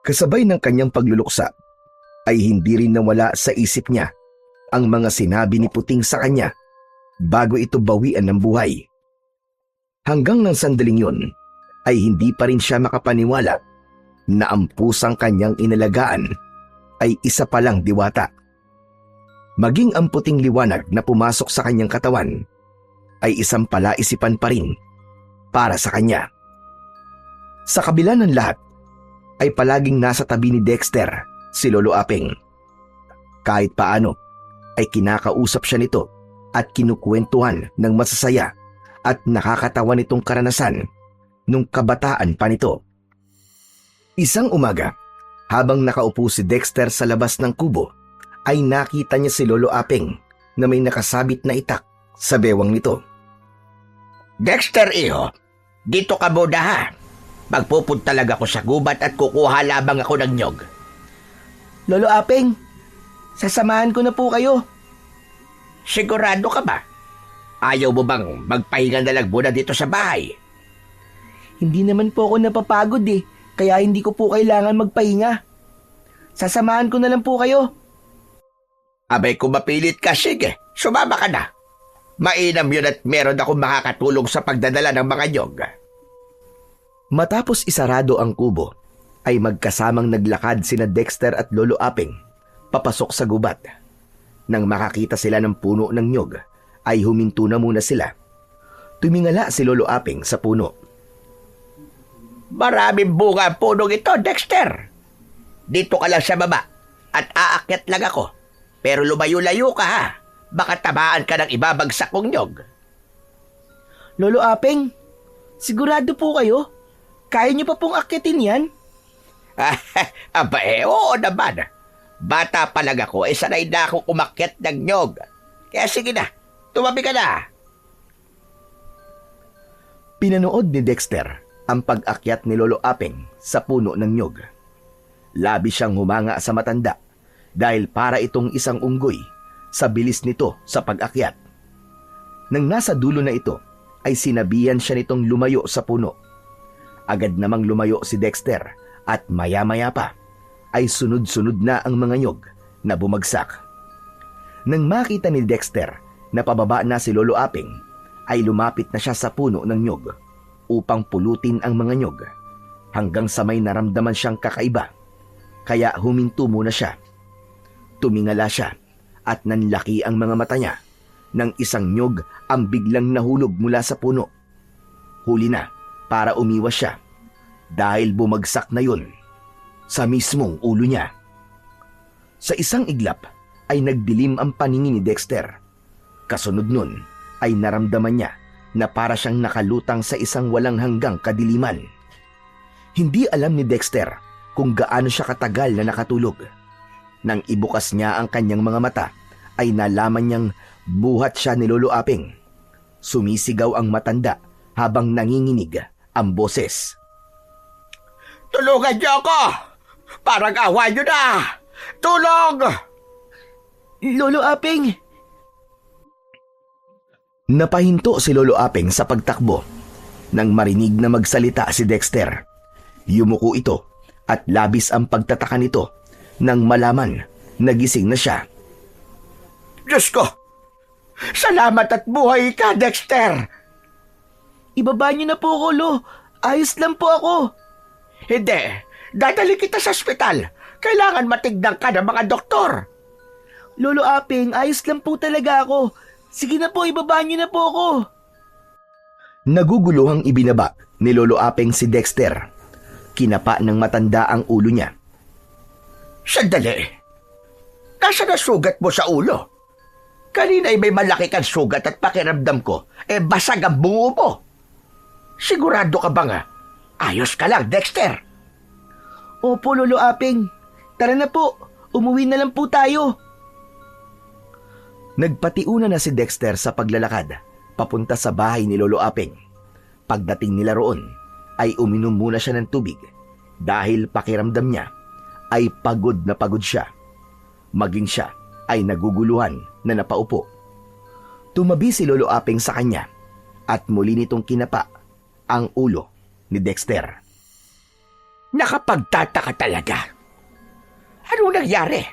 Kasabay ng kanyang pagluluksa ay hindi rin nawala sa isip niya ang mga sinabi ni Puting sa kanya bago ito bawian ng buhay. Hanggang ng sandaling yon ay hindi pa rin siya makapaniwala na ang pusang kanyang inalagaan ay isa palang diwata. Maging ang puting liwanag na pumasok sa kanyang katawan ay isang palaisipan pa rin para sa kanya. Sa kabila ng lahat, ay palaging nasa tabi ni Dexter si Lolo Apeng. Kahit paano, ay kinakausap siya nito at kinukwentuhan ng masasaya at nakakatawa nitong karanasan nung kabataan pa nito. Isang umaga, habang nakaupo si Dexter sa labas ng kubo, ay nakita niya si Lolo Apeng na may nakasabit na itak sa bewang nito. Dexter, iho, dito ka muna ha. Magpupunta lang ako sa gubat at kukuha lamang ako ng nyog. Lolo Apeng, sasamahan ko na po kayo. Sigurado ka ba? Ayaw mo bang magpahinga na lang muna dito sa bahay? Hindi naman po ako napapagod kaya hindi ko po kailangan magpahinga. Sasamahan ko na lang po kayo. Abay kung mapilit ka, sige, sumama ka na. Mainam yun at meron akong makakatulong sa pagdadala ng mga nyog. Matapos isarado ang kubo, ay magkasamang naglakad sina Dexter at Lolo Apeng papasok sa gubat. Nang makakita sila ng puno ng nyog, ay huminto na muna sila. Tumingala si Lolo Apeng sa puno. Maraming bunga ang punong ito, Dexter. Dito ka lang sa baba at aakyat lang ako. Pero lumayo-layo ka ha. Baka tamaan ka ng ibabagsak kong nyog. Lolo Apeng, sigurado po kayo? Kaya niyo pa pong akyatin yan? Aba oo naman. Bata pa lang ako, sanay na akong umakyat ng nyog. Kaya sige na, tumabi ka na. Pinanood ni Dexter ang pag-akyat ni Lolo Apeng sa puno ng nyog. Labi siyang humanga sa matanda dahil para itong isang unggoy sa bilis nito sa pag-akyat. Nang nasa dulo na ito, ay sinabihan siya nitong lumayo sa puno. Agad namang lumayo si Dexter at maya-maya pa ay sunod-sunod na ang mga nyog na bumagsak. Nang makita ni Dexter na pababa na si Lolo Apeng, ay lumapit na siya sa puno ng nyog upang pulutin ang mga nyog hanggang sa may naramdaman siyang kakaiba. Kaya huminto muna siya. Tumingala siya at nanlaki ang mga mata niya nang isang nyog ang biglang nahulog mula sa puno. Huli na para umiwas siya dahil bumagsak na yun sa mismong ulo niya. Sa isang iglap ay nagdilim ang paningin ni Dexter. Kasunod nun ay naramdaman niya na para siyang nakalutang sa isang walang hanggang kadiliman. Hindi alam ni Dexter kung gaano siya katagal na nakatulog. Nang ibukas niya ang kanyang mga mata, ay nalaman niyang buhat siya ni Lolo Apeng. Sumisigaw ang matanda habang nanginginig ang boses. Tulungan niyo ako! Parang awa niyo na! Tulong! Lolo Apeng! Napahinto si Lolo Apeng sa pagtakbo. Nang marinig na magsalita si Dexter, yumuko ito at labis ang pagtataka nito nang malaman na gising na siya. Diyos ko! Salamat at buhay ka, Dexter! Ibaba niyo na po ako, Lo. Ayos lang po ako. Hindi. Dadali kita sa ospital. Kailangan matignan ka ng mga doktor. Lolo Apeng, ayos lang po talaga ako. Sige na po, ibaba niyo na po ako. Naguguluhang ibinaba ni Lolo Apeng si Dexter. Kinapa ng matanda ang ulo niya. Sandali. Nasaan na sugat mo sa ulo? Kanina ay may malaki kang sugat at pakiramdam ko, basag ang bungo mo. Sigurado ka ba nga? Ayos ka lang, Dexter. Opo, Lolo Apeng. Tara na po, umuwi na lang po tayo. Nagpatiuna na si Dexter sa paglalakad papunta sa bahay ni Lolo Apeng. Pagdating nila roon, ay uminom muna siya ng tubig dahil pakiramdam niya ay pagod na pagod siya. Maging siya ay naguguluhan na napaupo. Tumabi si Lolo Apeng sa kanya at muli nitong kinapa ang ulo ni Dexter. Nakapagtataka talaga. Ano nangyari?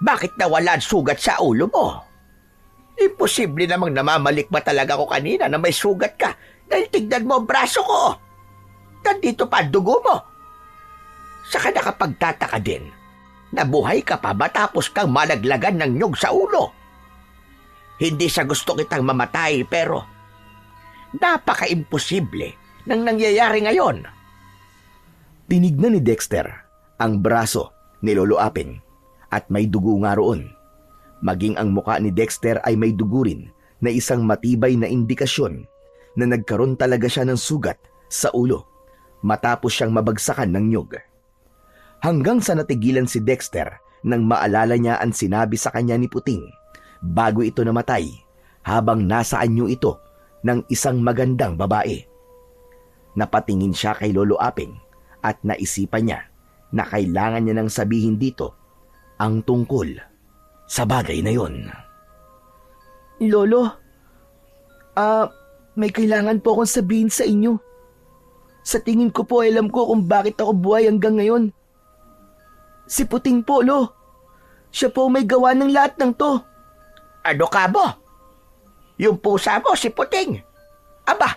Bakit nawala ang sugat sa ulo mo? Imposible namang namamalikma talaga ko kanina na may sugat ka dahil tignan mo ang braso ko. Nandito pa ang dugo mo. Saka nakapagtataka din, nabuhay ka pa matapos kang malaglagan ng nyog sa ulo. Hindi sa gusto kitang mamatay pero napaka-imposible ng nangyayari ngayon. Tinignan ni Dexter ang braso ni Lolo Apeng at may dugo nga roon. Maging ang muka ni Dexter ay may dugo rin na isang matibay na indikasyon na nagkaroon talaga siya ng sugat sa ulo matapos siyang mabagsakan ng nyog. Hanggang sa natigilan si Dexter nang maalala niya ang sinabi sa kanya ni Puting bago ito namatay habang nasa anyo ito ng isang magandang babae. Napatingin siya kay Lolo Apeng at naisipan niya na kailangan niya nang sabihin dito ang tungkol sa bagay na yon. Lolo, may kailangan po akong sabihin sa inyo. Sa tingin ko po, alam ko kung bakit ako buhay hanggang ngayon. Si Puting po, Lo. Siya po may gawa ng lahat ng to. Ano ka mo? Yung pusa mo, si Puting. Aba,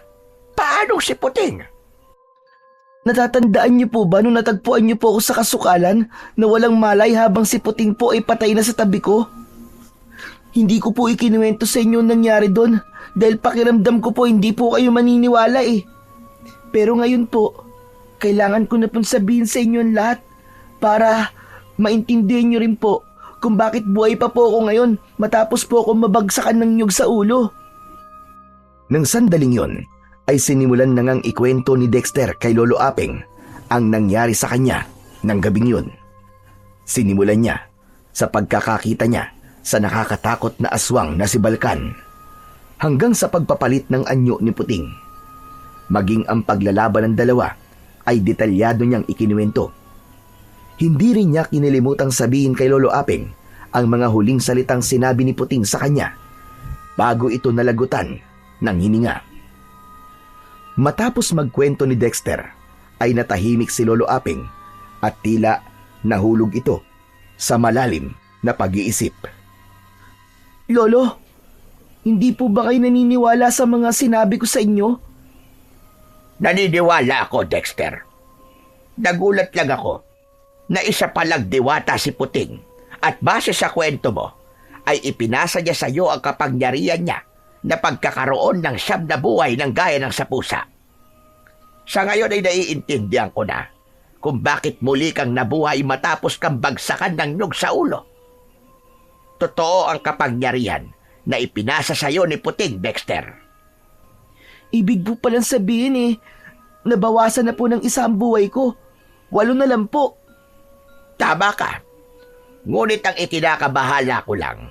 paanong si Puting? Natatandaan niyo po ba nung natagpuan niyo po ako sa kasukalan na walang malay habang si Puting po ay patay na sa tabi ko? Hindi ko po ikinuwento sa inyo ang nangyari doon dahil pakiramdam ko po hindi po kayo maniniwala eh. Pero ngayon po, kailangan ko na pong sabihin sa inyo ang lahat para maintindihan niyo rin po kung bakit buhay pa po ako ngayon matapos po ako mabagsakan ng nyug sa ulo. Nang sandaling yon, ay sinimulan na ngang ikwento ni Dexter kay Lolo Apeng ang nangyari sa kanya ng gabing yun. Sinimulan niya sa pagkakakita niya sa nakakatakot na aswang na si Balkan hanggang sa pagpapalit ng anyo ni Puting. Maging ang paglalaban ng dalawa ay detalyado niyang ikinuwento. Hindi rin niya kinilimutang sabihin kay Lolo Aping ang mga huling salitang sinabi ni Puting sa kanya bago ito nalagutan ng hininga. Matapos magkwento ni Dexter, ay natahimik si Lolo Aping at tila nahulog ito sa malalim na pag-iisip. Lolo, hindi po ba kayo naniniwala sa mga sinabi ko sa inyo? Naniniwala ako, Dexter. Nagulat lang ako na isa palang diwata si Puting at base sa kwento mo ay ipinasa niya sa iyo ang kapangyarihan niya na pagkakaroon ng 9 na buhay ng gaya ng sa pusa. Sa ngayon ay naiintindihan ko na kung bakit muli kang nabuhay matapos kang bagsakan ng nyug sa ulo. Totoo ang kapangyarihan na ipinasa sa iyo ni Puting, Dexter. Ibig po palang sabihin nabawasan na po ng 1 buhay ko. 8 na lang po. Tama ka. Ngunit ang ikinakabahala ko lang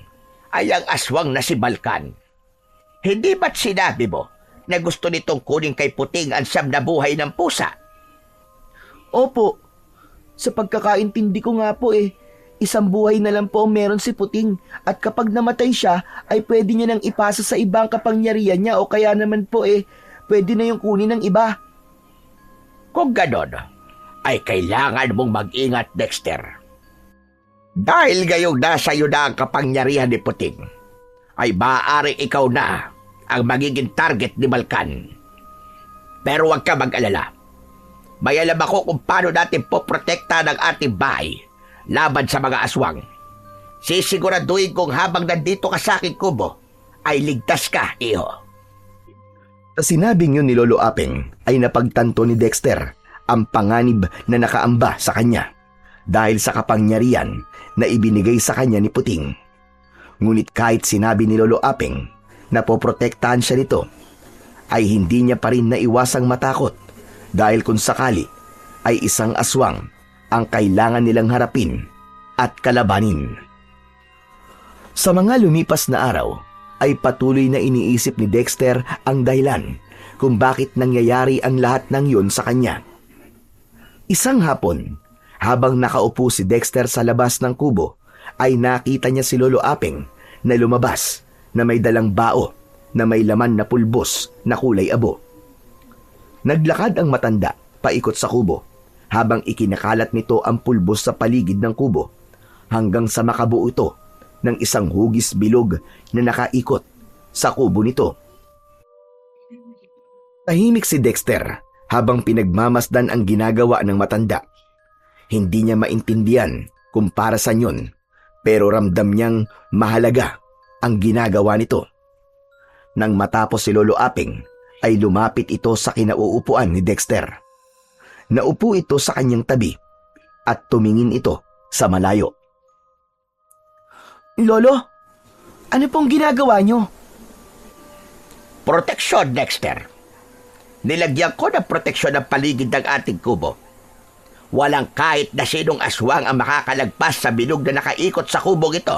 ay ang aswang na si Balkan. Hindi ba't sinabi mo na gusto nitong kunin kay Puting ang 9 na buhay ng pusa? Opo. Sa pagkakaintindi ko nga po 1 buhay na lang po ang meron si Puting at kapag namatay siya ay pwede niya nang ipasa sa ibang kapangyarihan niya o kaya naman po pwede na yung kunin ng iba. Kung ganon, ay kailangan mong mag-ingat, Dexter. Dahil ngayong nasa iyo na ang kapangyarihan ni Puting, ay maaaring ikaw na ang magiging target ni Balkan. Pero huwag ka mag-alala. May alam ako kung paano natin poprotekta ng ating bahay laban sa mga aswang. Sisiguraduhin kong habang nandito ka sa aking kubo, ay ligtas ka, iho. Sa sinabing yun ni Lolo Aping ay napagtanto ni Dexter ang panganib na nakaamba sa kanya dahil sa kapangyarihan na ibinigay sa kanya ni Puting. Ngunit kahit sinabi ni Lolo Aping na poprotektahan siya nito, ay hindi niya pa rin naiwasang matakot dahil kung sakali ay isang aswang ang kailangan nilang harapin at kalabanin. Sa mga lumipas na araw, ay patuloy na iniisip ni Dexter ang dahilan kung bakit nangyayari ang lahat ng yun sa kanya. Isang hapon, habang nakaupo si Dexter sa labas ng kubo, ay nakita niya si Lolo Aping na lumabas na may dalang bao na may laman na pulbos na kulay abo. Naglakad ang matanda paikot sa kubo habang ikinakalat nito ang pulbos sa paligid ng kubo hanggang sa makabuo ito ng isang hugis bilog na nakaikot sa kubo nito. Tahimik si Dexter habang pinagmamasdan ang ginagawa ng matanda. Hindi niya maintindihan kung para saan yun, pero ramdam niyang mahalaga ang ginagawa nito. Nang matapos si Lolo Aping, ay lumapit ito sa kinauupuan ni Dexter. Naupo ito sa kanyang tabi at tumingin ito sa malayo. Lolo, ano pong ginagawa niyo? Proteksyon, Dexter. Nilagyan ko ng proteksyon ang paligid ng ating kubo. Walang kahit na sinong aswang ang makakalagpas sa bilog na nakaikot sa kubong ito.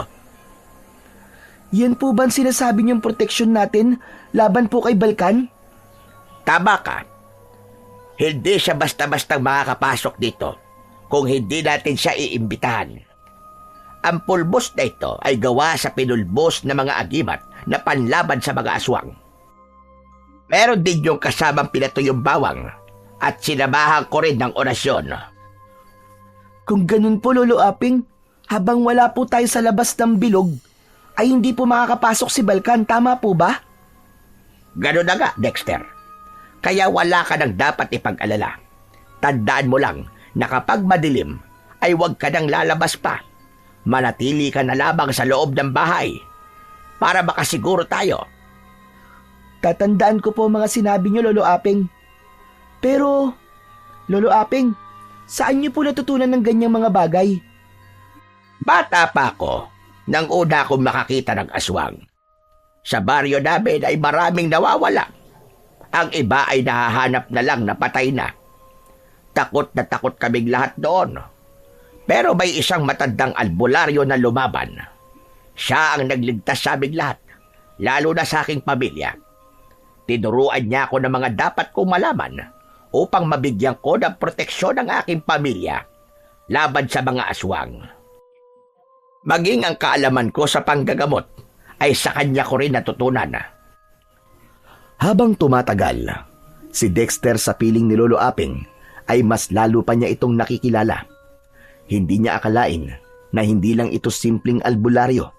Yan po ba ang sinasabi niyong proteksyon natin laban po kay Balkan? Tama ka. Hindi siya basta-bastang makakapasok dito kung hindi natin siya iimbitahan. Ang pulbos na ito ay gawa sa pinulbos na mga agimat na panlaban sa mga aswang. Meron din yung kasamang pinatuyong bawang at sinamahan ko rin ng orasyon. Kung ganun po, Lolo Aping, habang wala po tayo sa labas ng bilog, ay hindi po makakapasok si Balkan, tama po ba? Ganun na nga, Dexter. Kaya wala ka nang dapat ipag-alala. Tandaan mo lang na kapag madilim, ay huwag ka nang lalabas pa. Manatili ka na lamang sa loob ng bahay para makasiguro tayo. Tatandaan ko po mga sinabi niyo, Lolo Aping. Pero, Lolo Aping, saan niyo po natutunan ng ganyang mga bagay? Bata pa ako nang una akong makakita ng aswang. Sa baryo namin ay maraming nawawala. Ang iba ay nahahanap na lang na patay na. Takot na takot kaming lahat doon. Pero may isang matandang albularyo na lumaban. Siya ang nagligtas sa aming lahat, lalo na sa aking pamilya. Tinuruan niya ako ng mga dapat kong malaman upang mabigyan ko ng proteksyon ang aking pamilya laban sa mga aswang. Maging ang kaalaman ko sa panggagamot ay sa kanya ko rin natutunan. Habang tumatagal, si Dexter sa piling ni Lolo Aping ay mas lalo pa niya itong nakikilala. Hindi niya akalain na hindi lang ito simpleng albularyo,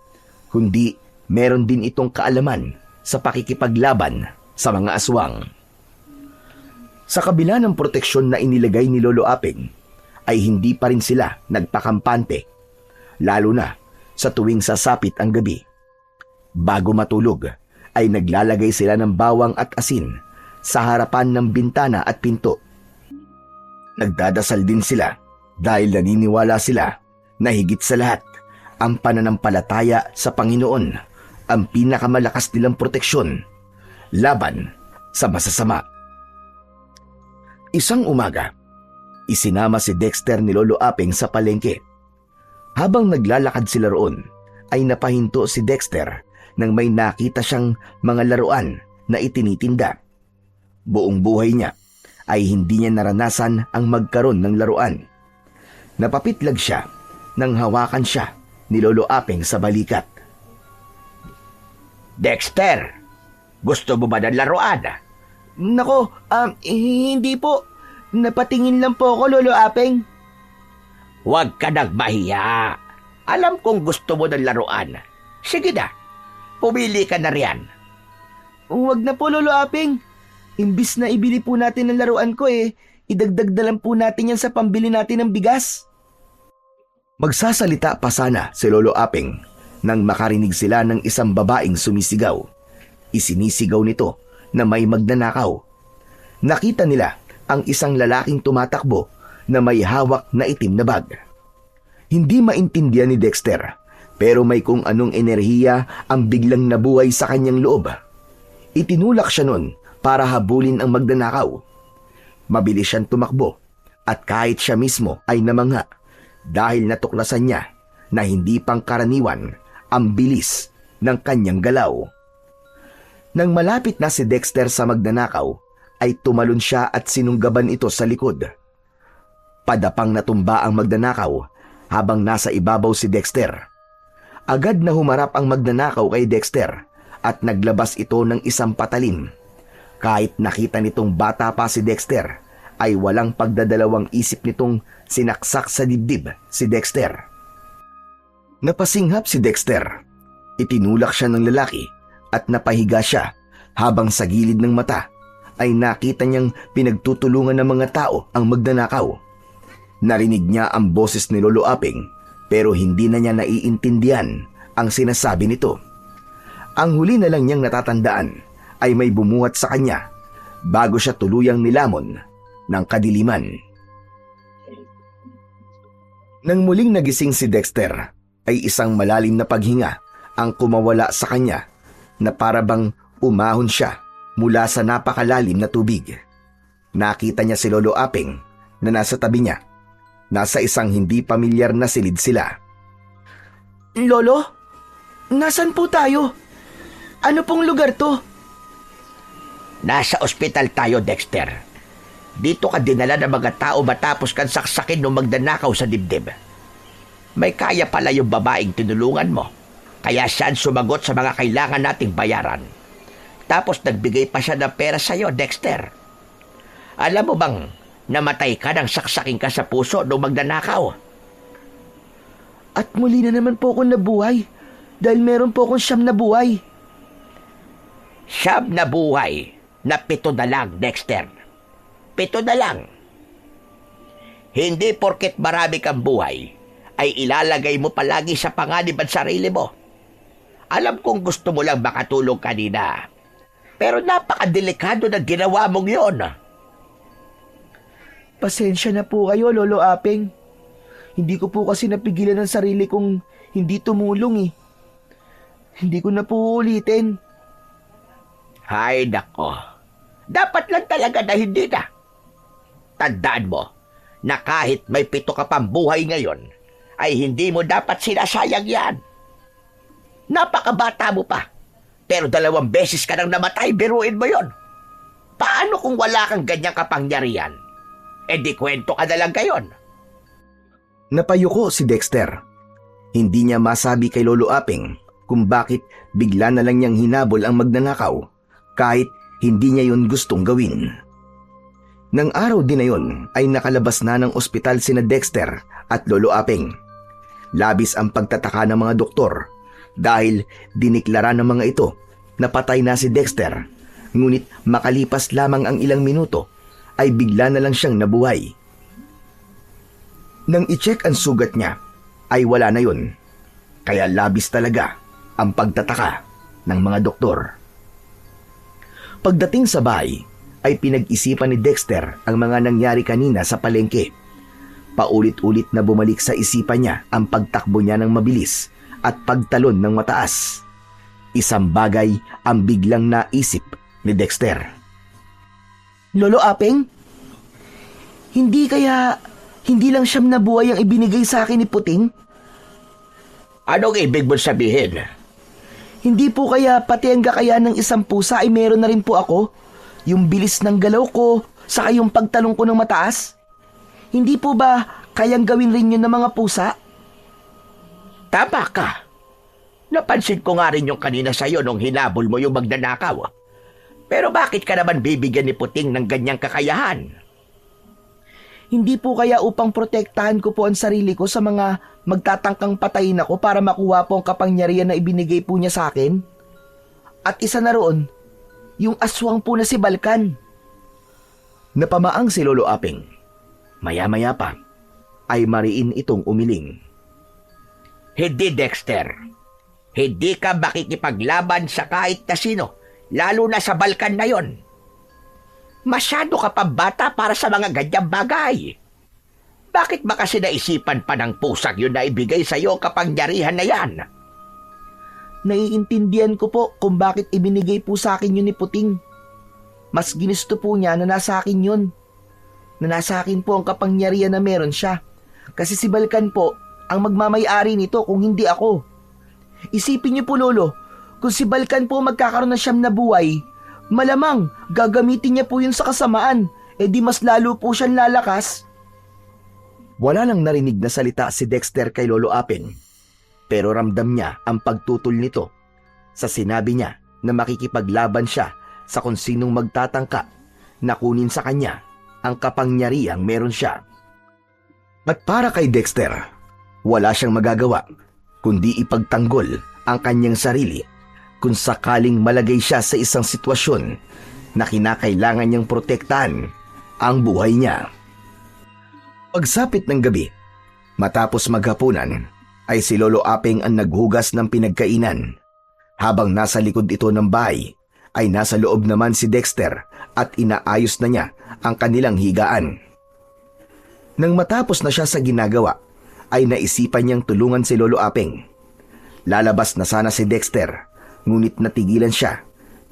kundi meron din itong kaalaman sa pakikipaglaban sa mga aswang. Sa kabila ng proteksyon na inilagay ni Lolo Aping, ay hindi pa rin sila nagpakampante, lalo na sa tuwing sasapit ang gabi. Bago matulog, ay naglalagay sila ng bawang at asin sa harapan ng bintana at pinto. Nagdadasal din sila dahil naniniwala sila na higit sa lahat, ang pananampalataya sa Panginoon ang pinakamalakas nilang proteksyon laban sa masasama. Isang umaga, isinama si Dexter ni Lolo Aping sa palengke. Habang naglalakad sila roon, ay napahinto si Dexter nang may nakita siyang mga laruan na itinitinda. Buong buhay niya ay hindi niya naranasan ang magkaroon ng laruan. Napapitlag siya nang hawakan siya ni Lolo Aping sa balikat. Dexter, gusto mo ba ng laruan? Nako, hindi po. Napatingin lang po ako, Lolo Aping. Huwag ka nagmahiya. Alam kong gusto mo ng laruan. Sige na, pumili ka na riyan. Huwag na po, Lolo Aping. Imbis na ibili po natin ang laruan ko idagdag na lang po natin yan sa pambili natin ng bigas. Magsasalita pa sana si Lolo Aping nang makarinig sila ng isang babaeng sumisigaw. Isinisigaw nito na may magnanakaw. Nakita nila ang isang lalaking tumatakbo na may hawak na itim na bag. Hindi maintindihan ni Dexter, pero may kung anong enerhiya ang biglang nabuhay sa kanyang loob. Itinulak siya nun para habulin ang magnanakaw. Mabilis siyang tumakbo at kahit siya mismo ay namangha dahil natuklasan niya na hindi pangkaraniwan ang bilis ng kanyang galaw. Nang malapit na si Dexter sa magnanakaw, ay tumalon siya at sinunggaban ito sa likod. Padapang natumba ang magnanakaw habang nasa ibabaw si Dexter. Agad na humarap ang magnanakaw kay Dexter at naglabas ito ng isang patalim. Kahit nakita nitong bata pa si Dexter, ay walang pagdadalawang isip nitong sinaksak sa dibdib si Dexter. Napasinghap si Dexter. Itinulak siya ng lalaki at napahiga siya habang sa gilid ng mata ay nakita niyang pinagtutulungan ng mga tao ang magnanakaw. Narinig niya ang boses ni Lolo Aping pero hindi na niya naiintindihan ang sinasabi nito. Ang huli na lang niyang natatandaan ay may bumuhat sa kanya bago siya tuluyang nilamon ng kadiliman. Nang muling nagising si Dexter, ay isang malalim na paghinga ang kumawala sa kanya na parabang umahon siya mula sa napakalalim na tubig. Nakita niya si Lolo Aping na nasa tabi niya. Nasa isang hindi pamilyar na silid sila. Lolo, nasan po tayo? Ano pong lugar to? Nasa ospital tayo, Dexter. Dito ka dinala ng mga tao matapos kang saksakin nung magnanakaw sa dibdib. May kaya pala yung babaeng tinulungan mo, kaya siyang sumagot sa mga kailangan nating bayaran. Tapos nagbigay pa siya ng pera sa'yo, Dexter. Alam mo bang namatay ka nang saksakin ka sa puso nung magnanakaw? At muli na naman po akong nabuhay dahil meron po akong 9 na buhay. 9 na buhay na 7 na lang, Dexter. 7 na lang. Hindi porket marami kang buhay ay ilalagay mo palagi sa panganib ang sarili mo. Alam kong gusto mo lang makatulong kanina, pero napakadelikado na ginawa mong yon. Pasensya na po kayo, Lolo Aping. Hindi ko po kasi napigilan ang sarili kong hindi tumulong Hindi ko na po ulitin. Hay nako, dapat lang talaga na hindi na. Tandaan mo na kahit may 7 ka pang buhay ngayon, ay hindi mo dapat sinasayang yan. Napakabata mo pa, pero 2 beses ka nang namatay, biruin mo yon. Paano kung wala kang ganyang kapangyarihan? E di kwento ka na lang gayon. Napayuko si Dexter. Hindi niya masabi kay Lolo Aping kung bakit bigla na lang niyang hinabol ang magnanakaw kahit hindi niya yun gustong gawin. Nang araw din na yun ay nakalabas na ng ospital sina Dexter at Lolo Aping. Labis ang pagtataka ng mga doktor dahil diniklara ng mga ito na patay na si Dexter, ngunit makalipas lamang ang ilang minuto ay bigla na lang siyang nabuhay. Nang i-check ang sugat niya ay wala na yun, kaya labis talaga ang pagtataka ng mga doktor. Pagdating sa bahay ay pinag-isipan ni Dexter ang mga nangyari kanina sa palengke. Paulit-ulit na bumalik sa isipan niya ang pagtakbo niya ng mabilis at pagtalon ng mataas. Isang bagay ang biglang naisip ni Dexter. Lolo Aping? Hindi lang siyam na buhay ang ibinigay sa akin ni Puting? Anong ibig mo sabihin? Hindi po kaya pati ang kakayahan ng isang pusa ay meron na rin po ako? Yung bilis ng galaw ko, saka yung pagtalong ko ng mataas? Hindi po ba kayang gawin rin yun ng mga pusa? Tama ka. Napansin ko nga rin yung kanina sa'yo nung hinabol mo yung magnanakaw. Pero bakit ka naman bibigyan ni Puting ng ganyang kakayahan? Hindi po kaya upang protektahan ko po ang sarili ko sa mga magtatangkang patayin ako para makuha po ang kapangyarihan na ibinigay po niya sa akin? At isa na roon, yung aswang po na si Balkan. Napamaang si Lolo Aping. Maya-maya pa ay mariin itong umiling. Hindi, Dexter. Hindi ka makikipaglaban sa kahit na sino, lalo na sa Balkan na yon. Masyado ka pa bata para sa mga ganyang bagay. Bakit ba kasi naisipan pa ng pusang yun na ibigay sa iyo kapangyarihan na yan? Naiintindihan ko po kung bakit ibinigay po sa akin yun ni Puting. Mas ginusto po niya na nasa akin yun. Na nasa akin po ang kapangyarihan na meron siya. Kasi si Balkan po ang magmamay-ari nito kung hindi ako. Isipin niyo po, Lolo, kung si Balkan po magkakaroon ng siyam na buhay, malamang gagamitin niya po yun sa kasamaan, di mas lalo po siyang lalakas. Wala nang narinig na salita si Dexter kay Lolo Aping, pero ramdam niya ang pagtutol nito sa sinabi niya na makikipaglaban siya sa kung sinong magtatangka na kunin sa kanya ang kapangyarihang meron siya. At para kay Dexter, wala siyang magagawa kundi ipagtanggol ang kanyang sarili kung sakaling malagay siya sa isang sitwasyon na kinakailangan niyang protektahan ang buhay niya. Pagsapit ng gabi, matapos maghapunan, ay si Lolo Aping ang naghugas ng pinagkainan. Habang nasa likod ito ng bahay, ay nasa loob naman si Dexter at inaayos na niya ang kanilang higaan. Nang matapos na siya sa ginagawa, ay naisipan niyang tulungan si Lolo Aping. Lalabas na sana si Dexter, ngunit natigilan siya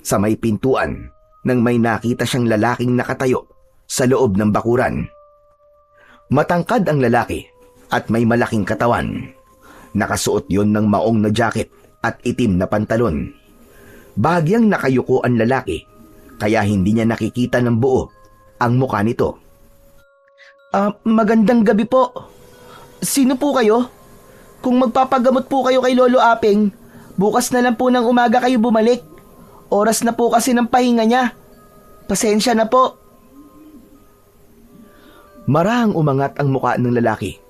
sa may pintuan nang may nakita siyang lalaking nakatayo sa loob ng bakuran. Matangkad ang lalaki at may malaking katawan. Nakasuot yon ng maong na jacket at itim na pantalon. Bahagyang nakayuko ang lalaki, kaya hindi niya nakikita ng buo ang mukha nito. Magandang gabi po. Sino po kayo? Kung magpapagamot po kayo kay Lolo Aping, bukas na lang po ng umaga kayo bumalik. Oras na po kasi ng pahinga niya. Pasensya na po. Marahang umangat ang mukha ng lalaki.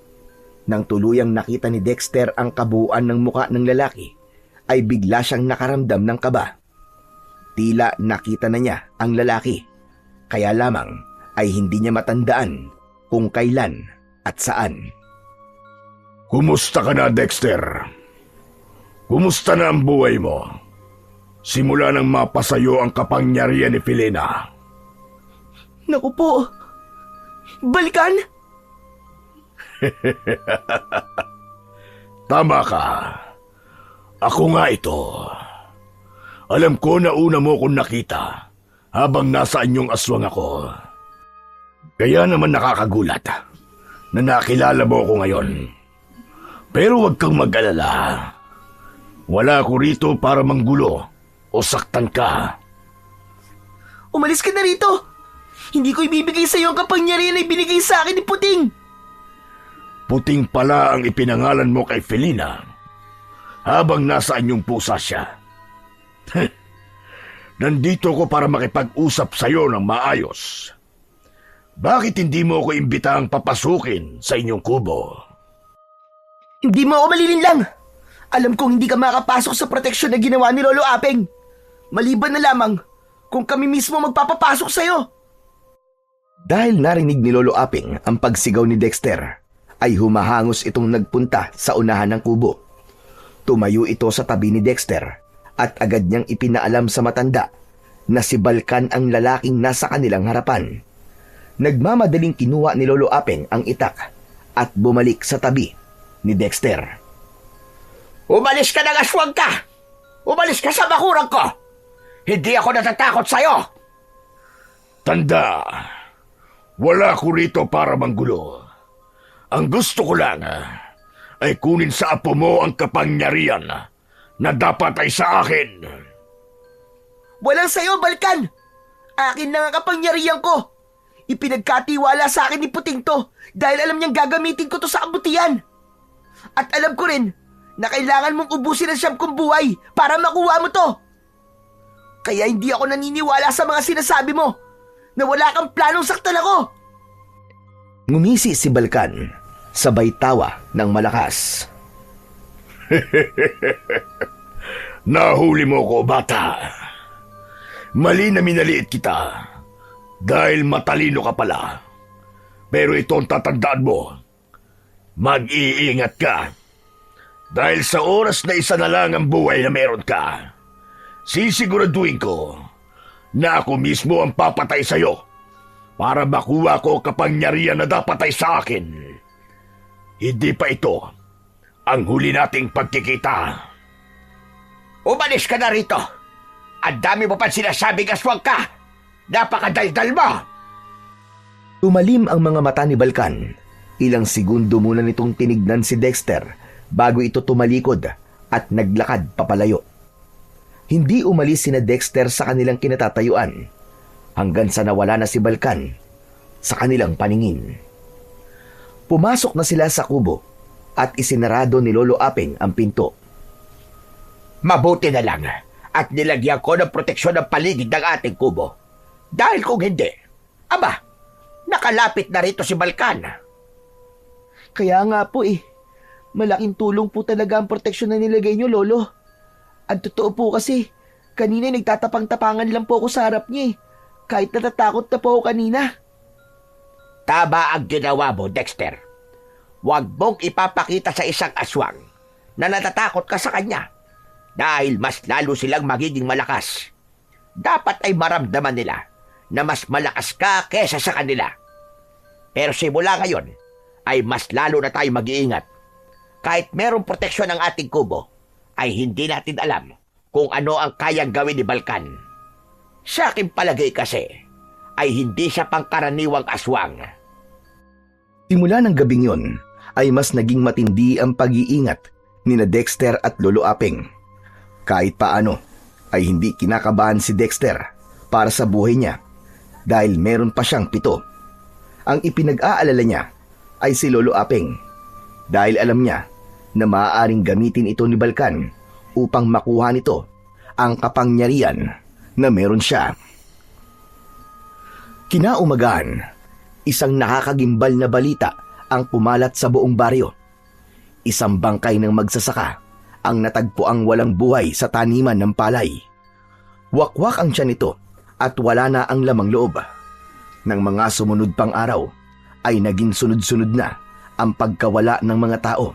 Nang tuluyang nakita ni Dexter ang kabuuan ng mukha ng lalaki, ay bigla siyang nakaramdam ng kaba. Tila nakita na niya ang lalaki, kaya lamang ay hindi niya matandaan kung kailan at saan. Kumusta ka na, Dexter? Kumusta na ang buhay mo? Simula nang mapasayo ang kapangyarihan ni Filena. Naku po. Balkan? Tama ka. Ako nga ito. Alam ko na una mo kong nakita habang nasa anyong aswang ako. Kaya naman nakakagulat na nakilala mo ko ngayon. Pero huwag kang mag-alala. Wala ako rito para manggulo o saktan ka. Umalis ka na rito. Hindi ko ibibigay sa iyo ang kapangyarihan na ibinigay sa akin ni Puting. Puting pala ang ipinangalan mo kay Felina habang nasa anyong pusa siya. Nandito ko para makipag-usap sa iyo ng maayos. Bakit hindi mo ako imbitang papasukin sa inyong kubo? Hindi mo ako malilinlang. Alam kong hindi ka makapasok sa proteksyon na ginawa ni Lolo Apeng. Maliban na lamang kung kami mismo magpapapasok sa iyo. Dahil narinig ni Lolo Apeng ang pagsigaw ni Dexter, ay humahangos itong nagpunta sa unahan ng kubo. Tumayo ito sa tabi ni Dexter at agad niyang ipinaalam sa matanda na si Balkan ang lalaking nasa kanilang harapan. Nagmamadaling kinuha ni Lolo Apeng ang itak at bumalik sa tabi ni Dexter. Umalis ka ng aswang ka! Umalis ka sa bakurang ko! Hindi ako natatakot sa'yo! Tanda, wala ko rito para manggulo. Ang gusto ko lang ay kunin sa apo mo ang kapangyarihan na dapat ay sa akin. Walang sayo, Balkan! Akin na ang kapangyarihan ko! Ipinagkatiwala sa akin ni Puting to dahil alam niyang gagamitin ko to sa kabutihan. At alam ko rin na kailangan mong ubusin ang 7 buhay para makuha mo to. Kaya hindi ako naniniwala sa mga sinasabi mo na wala kang planong saktan ako. Ngumisi si Balkan, sabay tawa ng malakas. Nahuli mo ko, bata. Mali na minaliit kita dahil matalino ka pala. Pero itong tatandaan mo, mag-iingat ka. Dahil sa oras na isa na lang ang buhay na meron ka, sisiguraduhin ko na ako mismo ang papatay sa'yo para makuha ko kapangyarihan na dapat ay sa akin. Hindi pa ito ang huli nating pagkikita. Umalis ka na rito! Ang dami mo pa sinasabing aswang ka! Napakadaldal mo! Tumalim ang mga mata ni Balkan. Ilang segundo muna nitong tinignan si Dexter bago ito tumalikod at naglakad papalayo. Hindi umalis sina Dexter sa kanilang kinatatayuan hanggang sa nawala na si Balkan sa kanilang paningin. Pumasok na sila sa kubo at isinarado ni Lolo Apeng ang pinto. Mabuti na lang at nilagyan ko ng proteksyon ng paligid ng ating kubo. Dahil kung hindi, aba, nakalapit na rito si Balkan. Kaya nga po malaking tulong po talaga ang proteksyon na nilagay niyo, Lolo. Ang totoo po kasi, kanina nagtatapang-tapangan lang po ako sa harap niya kahit natatakot na po ako kanina. Tama ang ginawa mo, Dexter. Huwag mong ipapakita sa isang aswang na natatakot ka sa kanya dahil mas lalo silang magiging malakas. Dapat ay maramdaman nila na mas malakas ka kesa sa kanila. Pero simula ngayon ay mas lalo na tayo mag-iingat. Kahit merong proteksyon ang ating kubo, ay hindi natin alam kung ano ang kayang gawin ni Balkan. Sa aking palagay kasi, ay hindi siya pangkaraniwang aswang. Simula ng gabing yon, ay mas naging matindi ang pag-iingat ni na Dexter at Lolo Apeng. Kahit paano, ay hindi kinakabahan si Dexter para sa buhay niya dahil meron pa siyang 7. Ang ipinag-aalala niya ay si Lolo Apeng dahil alam niya na maaaring gamitin ito ni Balkan upang makuha nito ang kapangyarihan na meron siya. Kinaumagahan, isang nakakagimbal na balita ang pumalat sa buong baryo. Isang bangkay ng magsasaka ang natagpuang walang buhay sa taniman ng palay. Wakwak ang tiyan nito at wala na ang lamang loob. Nang mga sumunod pang araw, ay naging sunod-sunod na ang pagkawala ng mga tao.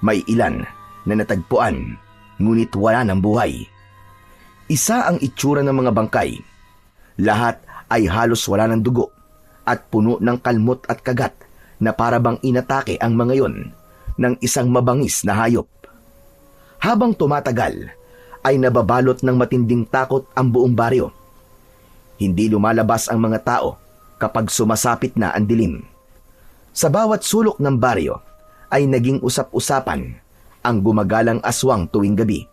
May ilan na natagpuan, ngunit wala ng buhay. Isa ang itsura ng mga bangkay. Lahat ay halos wala ng dugo at puno ng kalmot at kagat na parabang inatake ang mga yon ng isang mabangis na hayop. Habang tumatagal, ay nababalot ng matinding takot ang buong baryo. Hindi lumalabas ang mga tao kapag sumasapit na ang dilim. Sa bawat sulok ng baryo ay naging usap-usapan ang gumagalang aswang tuwing gabi.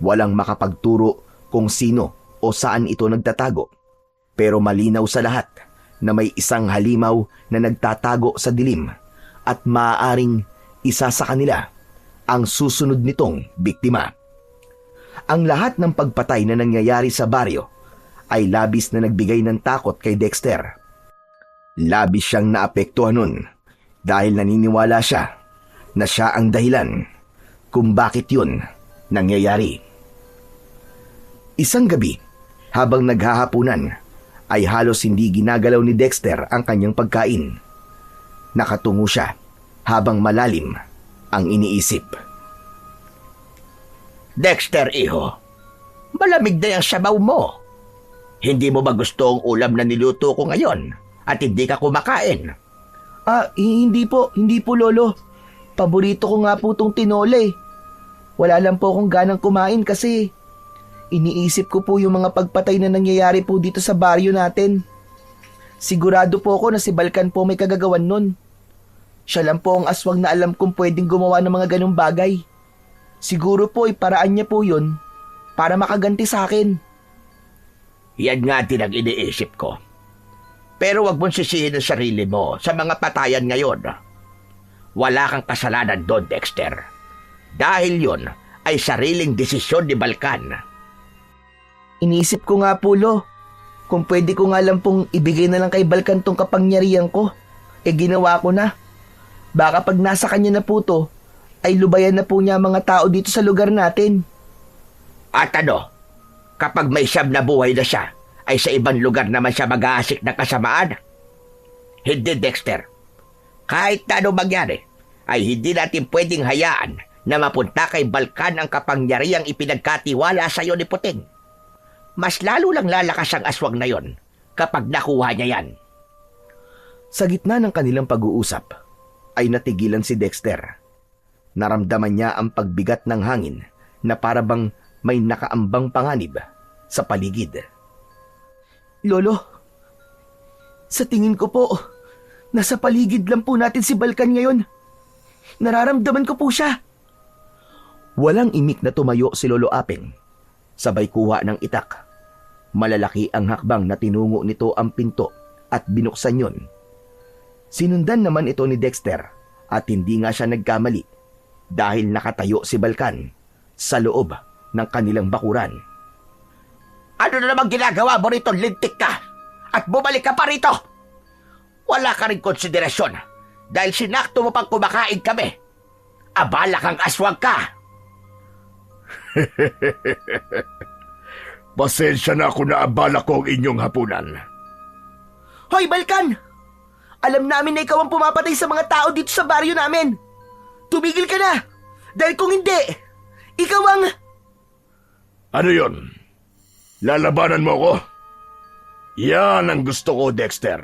Walang makapagturo kung sino o saan ito nagtatago. Pero malinaw sa lahat na may isang halimaw na nagtatago sa dilim at maaaring isa sa kanila ang susunod nitong biktima. Ang lahat ng pagpatay na nangyayari sa baryo ay labis na nagbigay ng takot kay Dexter. Labis siyang naapektuhan nun dahil naniniwala siya na siya ang dahilan kung bakit yun nangyayari. Isang gabi, habang naghahapunan, ay halos hindi ginagalaw ni Dexter ang kanyang pagkain. Nakatungo siya habang malalim ang iniisip. Dexter, iho, malamig na yung sabaw mo. Hindi mo ba gusto ang ulam na niluto ko ngayon at hindi ka kumakain? Hindi po lolo. Paborito ko nga po tong tinole. Wala lang po akong ganang kumain kasi iniisip ko po yung mga pagpatay na nangyayari po dito sa baryo natin. Sigurado po ako na si Balkan po may kagagawan nun. Siya lang po ang aswang na alam kong pwedeng gumawa ng mga ganong bagay. Siguro po paraan niya po yun para makaganti sa akin. Yan nga din ang iniisip ko. Pero wag mong sisihin ang sarili mo sa mga patayan ngayon. Wala kang kasalanan doon, Dexter. Dahil yun ay sariling desisyon ni Balkan. Iniisip ko nga po kung pwede ko nga lang pong ibigay na lang kay Balkan tong kapangyarihan ko. Ginawa ko na. Baka pag nasa kanya na po to, ay lubayan na po niya mga tao dito sa lugar natin. At kapag may siyam na buhay na siya, ay sa ibang lugar naman siya mag-aasik ng kasamaan? Hindi, Dexter. Kahit na ano mangyari, ay hindi natin pwedeng hayaan na mapunta kay Balkan ang kapangyarihang ipinagkatiwala sa iyo ni Puting. Mas lalo lang lalakas ang aswang na yon kapag nakuha niya yan. Sa gitna ng kanilang pag-uusap, ay natigilan si Dexter. Naramdaman niya ang pagbigat ng hangin na parabang may nakaambang panganib sa paligid. Lolo, sa tingin ko po, nasa paligid lang po natin si Balkan ngayon. Nararamdaman ko po siya. Walang imik na tumayo si Lolo Aping. Sabay kuha ng itak. Malalaki ang hakbang na tinungo nito ang pinto at binuksan yun. Sinundan naman ito ni Dexter at hindi nga siya nagkamali dahil nakatayo si Balkan sa loob ng kanilang bakuran. Ano na namang ginagawa mo rito, lintik ka? At bumalik ka pa rito? Wala ka rin konsiderasyon dahil sinakto mo pang kumakain kami. Abala kang aswang ka. Pasensya na ako na abala ko ang inyong hapunan. Hoy, Balkan! Alam namin na ikaw ang pumapatay sa mga tao dito sa baryo namin. Tumigil ka na! Dahil kung hindi, ikaw ang... Ano yon? Lalabanan mo ko? Yan ang gusto ko, Dexter.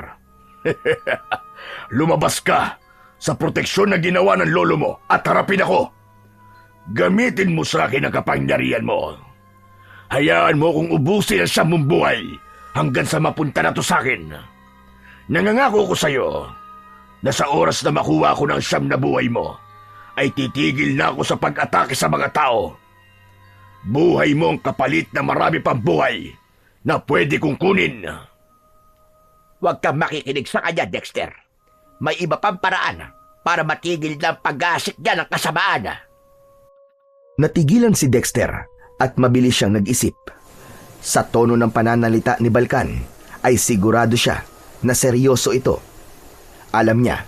Lumabas ka sa proteksyon na ginawa ng lolo mo at harapin ako. Gamitin mo sa akin ang kapangyarihan mo. Hayaan mo kung ubusin ang siyam mong buhay hanggang sa mapunta na to sa akin. Nangangako ko sa iyo na sa oras na makuha ko ng siyam na buhay mo, ay titigil na ako sa pag-atake sa mga tao. Buhay mo ang kapalit na marami pang buhay na pwede kong kunin. Huwag kang makikinig sa kanya, Dexter. May iba pang paraan para matigil ng pag-aasik niya ng kasamaan. Natigilan si Dexter at mabilis siyang nag-isip. Sa tono ng pananalita ni Balkan ay sigurado siya na seryoso ito. Alam niya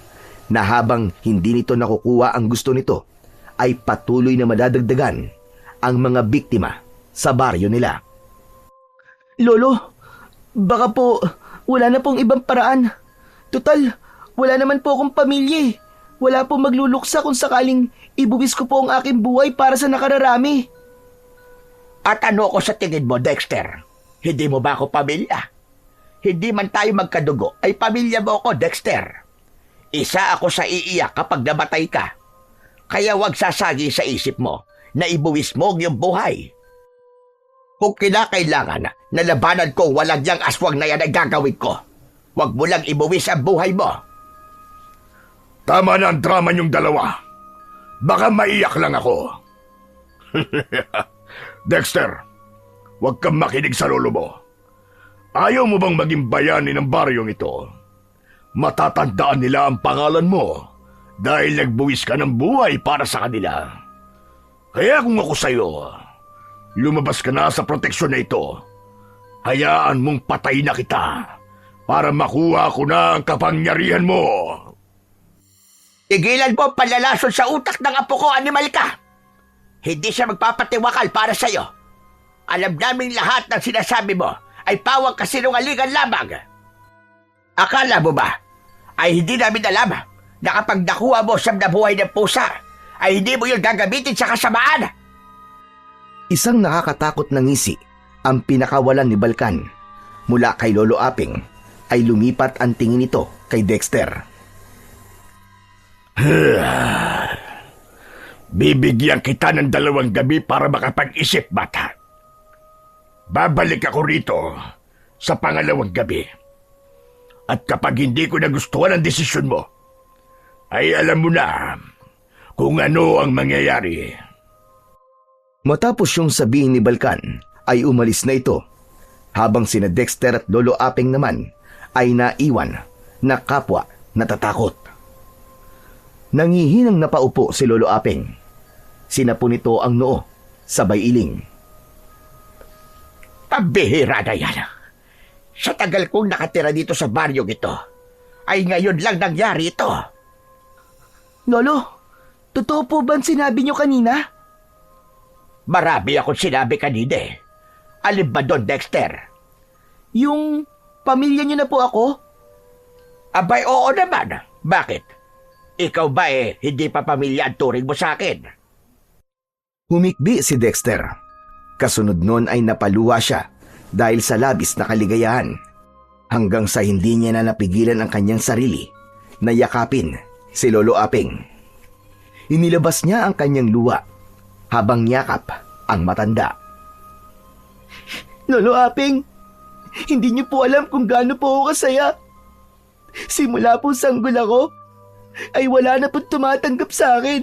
na habang hindi nito nakukuha ang gusto nito, ay patuloy na madadagdagan ang mga biktima sa baryo nila. Lolo, baka po wala na pong ibang paraan. Total, wala naman po akong pamilya. Wala pong magluluksa kung sakaling ibuwis ko po ang aking buhay para sa nakararami. At ano ko sa tingin mo, Dexter? Hindi mo ba ako pamilya? Hindi man tayo magkadugo, ay pamilya mo ako, Dexter. Isa ako sa iiyak kapag namatay ka. Kaya wag sasagi sa isip mo na ibuwis mo ang iyong buhay. Kung kinakailangan na labanan ko walang yang aswang na yan ay gagawin ko, wag mo lang ibuwis ang buhay mo. Tama na ang drama niyong dalawa. Baka maiyak lang ako. Dexter, huwag kang makinig sa lolo mo. Ayaw mo bang maging bayani ng baryong ito? Matatandaan nila ang pangalan mo dahil nagbuwis ka ng buhay para sa kanila. Kaya kung ako sa'yo, lumabas ka na sa proteksyon na ito. Hayaan mong patay na kita para makuha ko na ang kapangyarihan mo. Tigilan mo ang panlalason sa utak ng apo ko, animal ka! Hindi siya magpapatiwakal para sa'yo. Alam naming lahat ng sinasabi mo ay pawang kasinungalingan lamang. Akala mo ba ay hindi namin alam na kapag nakuha mo siyang nabuhay ng pusa, ay hindi mo yun gagamitin sa kasamaan? Isang nakakatakot na ngisi ang pinakawalan ni Balkan. Mula kay Lolo Aping ay lumipat ang tingin nito kay Dexter. Bibigyan kita ng 2 gabi para makapag-isip, bata. Babalik ako rito sa pangalawang gabi. At kapag hindi ko nagustuhan ang desisyon mo, ay alam mo na kung ano ang mangyayari. Matapos yung sabihin ni Balkan, ay umalis na ito, habang sina Dexter at Lolo Aping naman ay naiwan na kapwa natatakot. Nangihinang napaupo si Lolo Aping. Sinapo nito ang noo, sabay iling. Pambihira na yan. Sa tagal kong nakatira dito sa baryong ito, ay ngayon lang nangyari ito. Lolo, totoo po ba ang sinabi niyo kanina? Marami akong sinabi kanina eh. Alin ba doon, Dexter? Yung pamilya niyo na po ako? Abay, oo naman. Bakit? Ikaw ba hindi pa pamilya ang turing mo sa akin? Humikbi si Dexter. Kasunod nun ay napaluwa siya dahil sa labis na kaligayahan, hanggang sa hindi niya na napigilan ang kanyang sarili na yakapin si Lolo Aping. Inilabas niya ang kanyang luwa habang yakap ang matanda. Lolo Aping, hindi niyo po alam kung gaano po ako kasaya. Simula po sanggol ako, ay wala na po tumatanggap sa akin.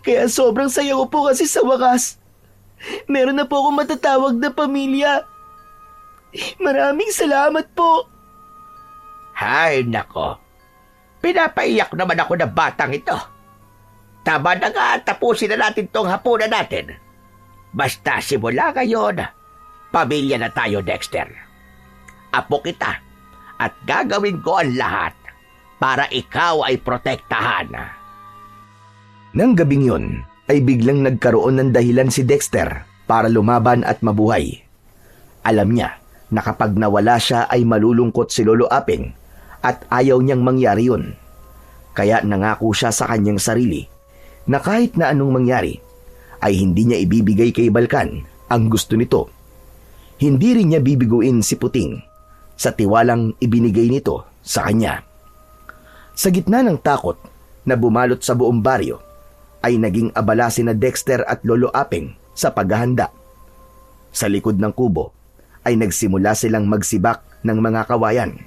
Kaya sobrang saya ko po kasi sa wakas, meron na po akong matatawag na pamilya. Maraming salamat po. Hay nako, pinapaiyak naman ako ng batang ito. Tama na nga, tapusin na natin tong hapunan natin. Basta simula ngayon, pamilya na tayo, Dexter. Apo kita at gagawin ko ang lahat para ikaw ay protektahan. Nang gabing yun, ay biglang nagkaroon ng dahilan si Dexter para lumaban at mabuhay. Alam niya na kapag nawala siya ay malulungkot si Lolo Aping at ayaw niyang mangyari yun. Kaya nangako siya sa kanyang sarili na kahit na anong mangyari, ay hindi niya ibibigay kay Balkan ang gusto nito. Hindi rin niya bibiguin si Puting sa tiwalang ibinigay nito sa kanya. Sa gitna ng takot na bumalot sa buong baryo, ay naging abala sina Dexter at Lolo Aping sa paghahanda. Sa likod ng kubo ay nagsimula silang magsibak ng mga kawayan.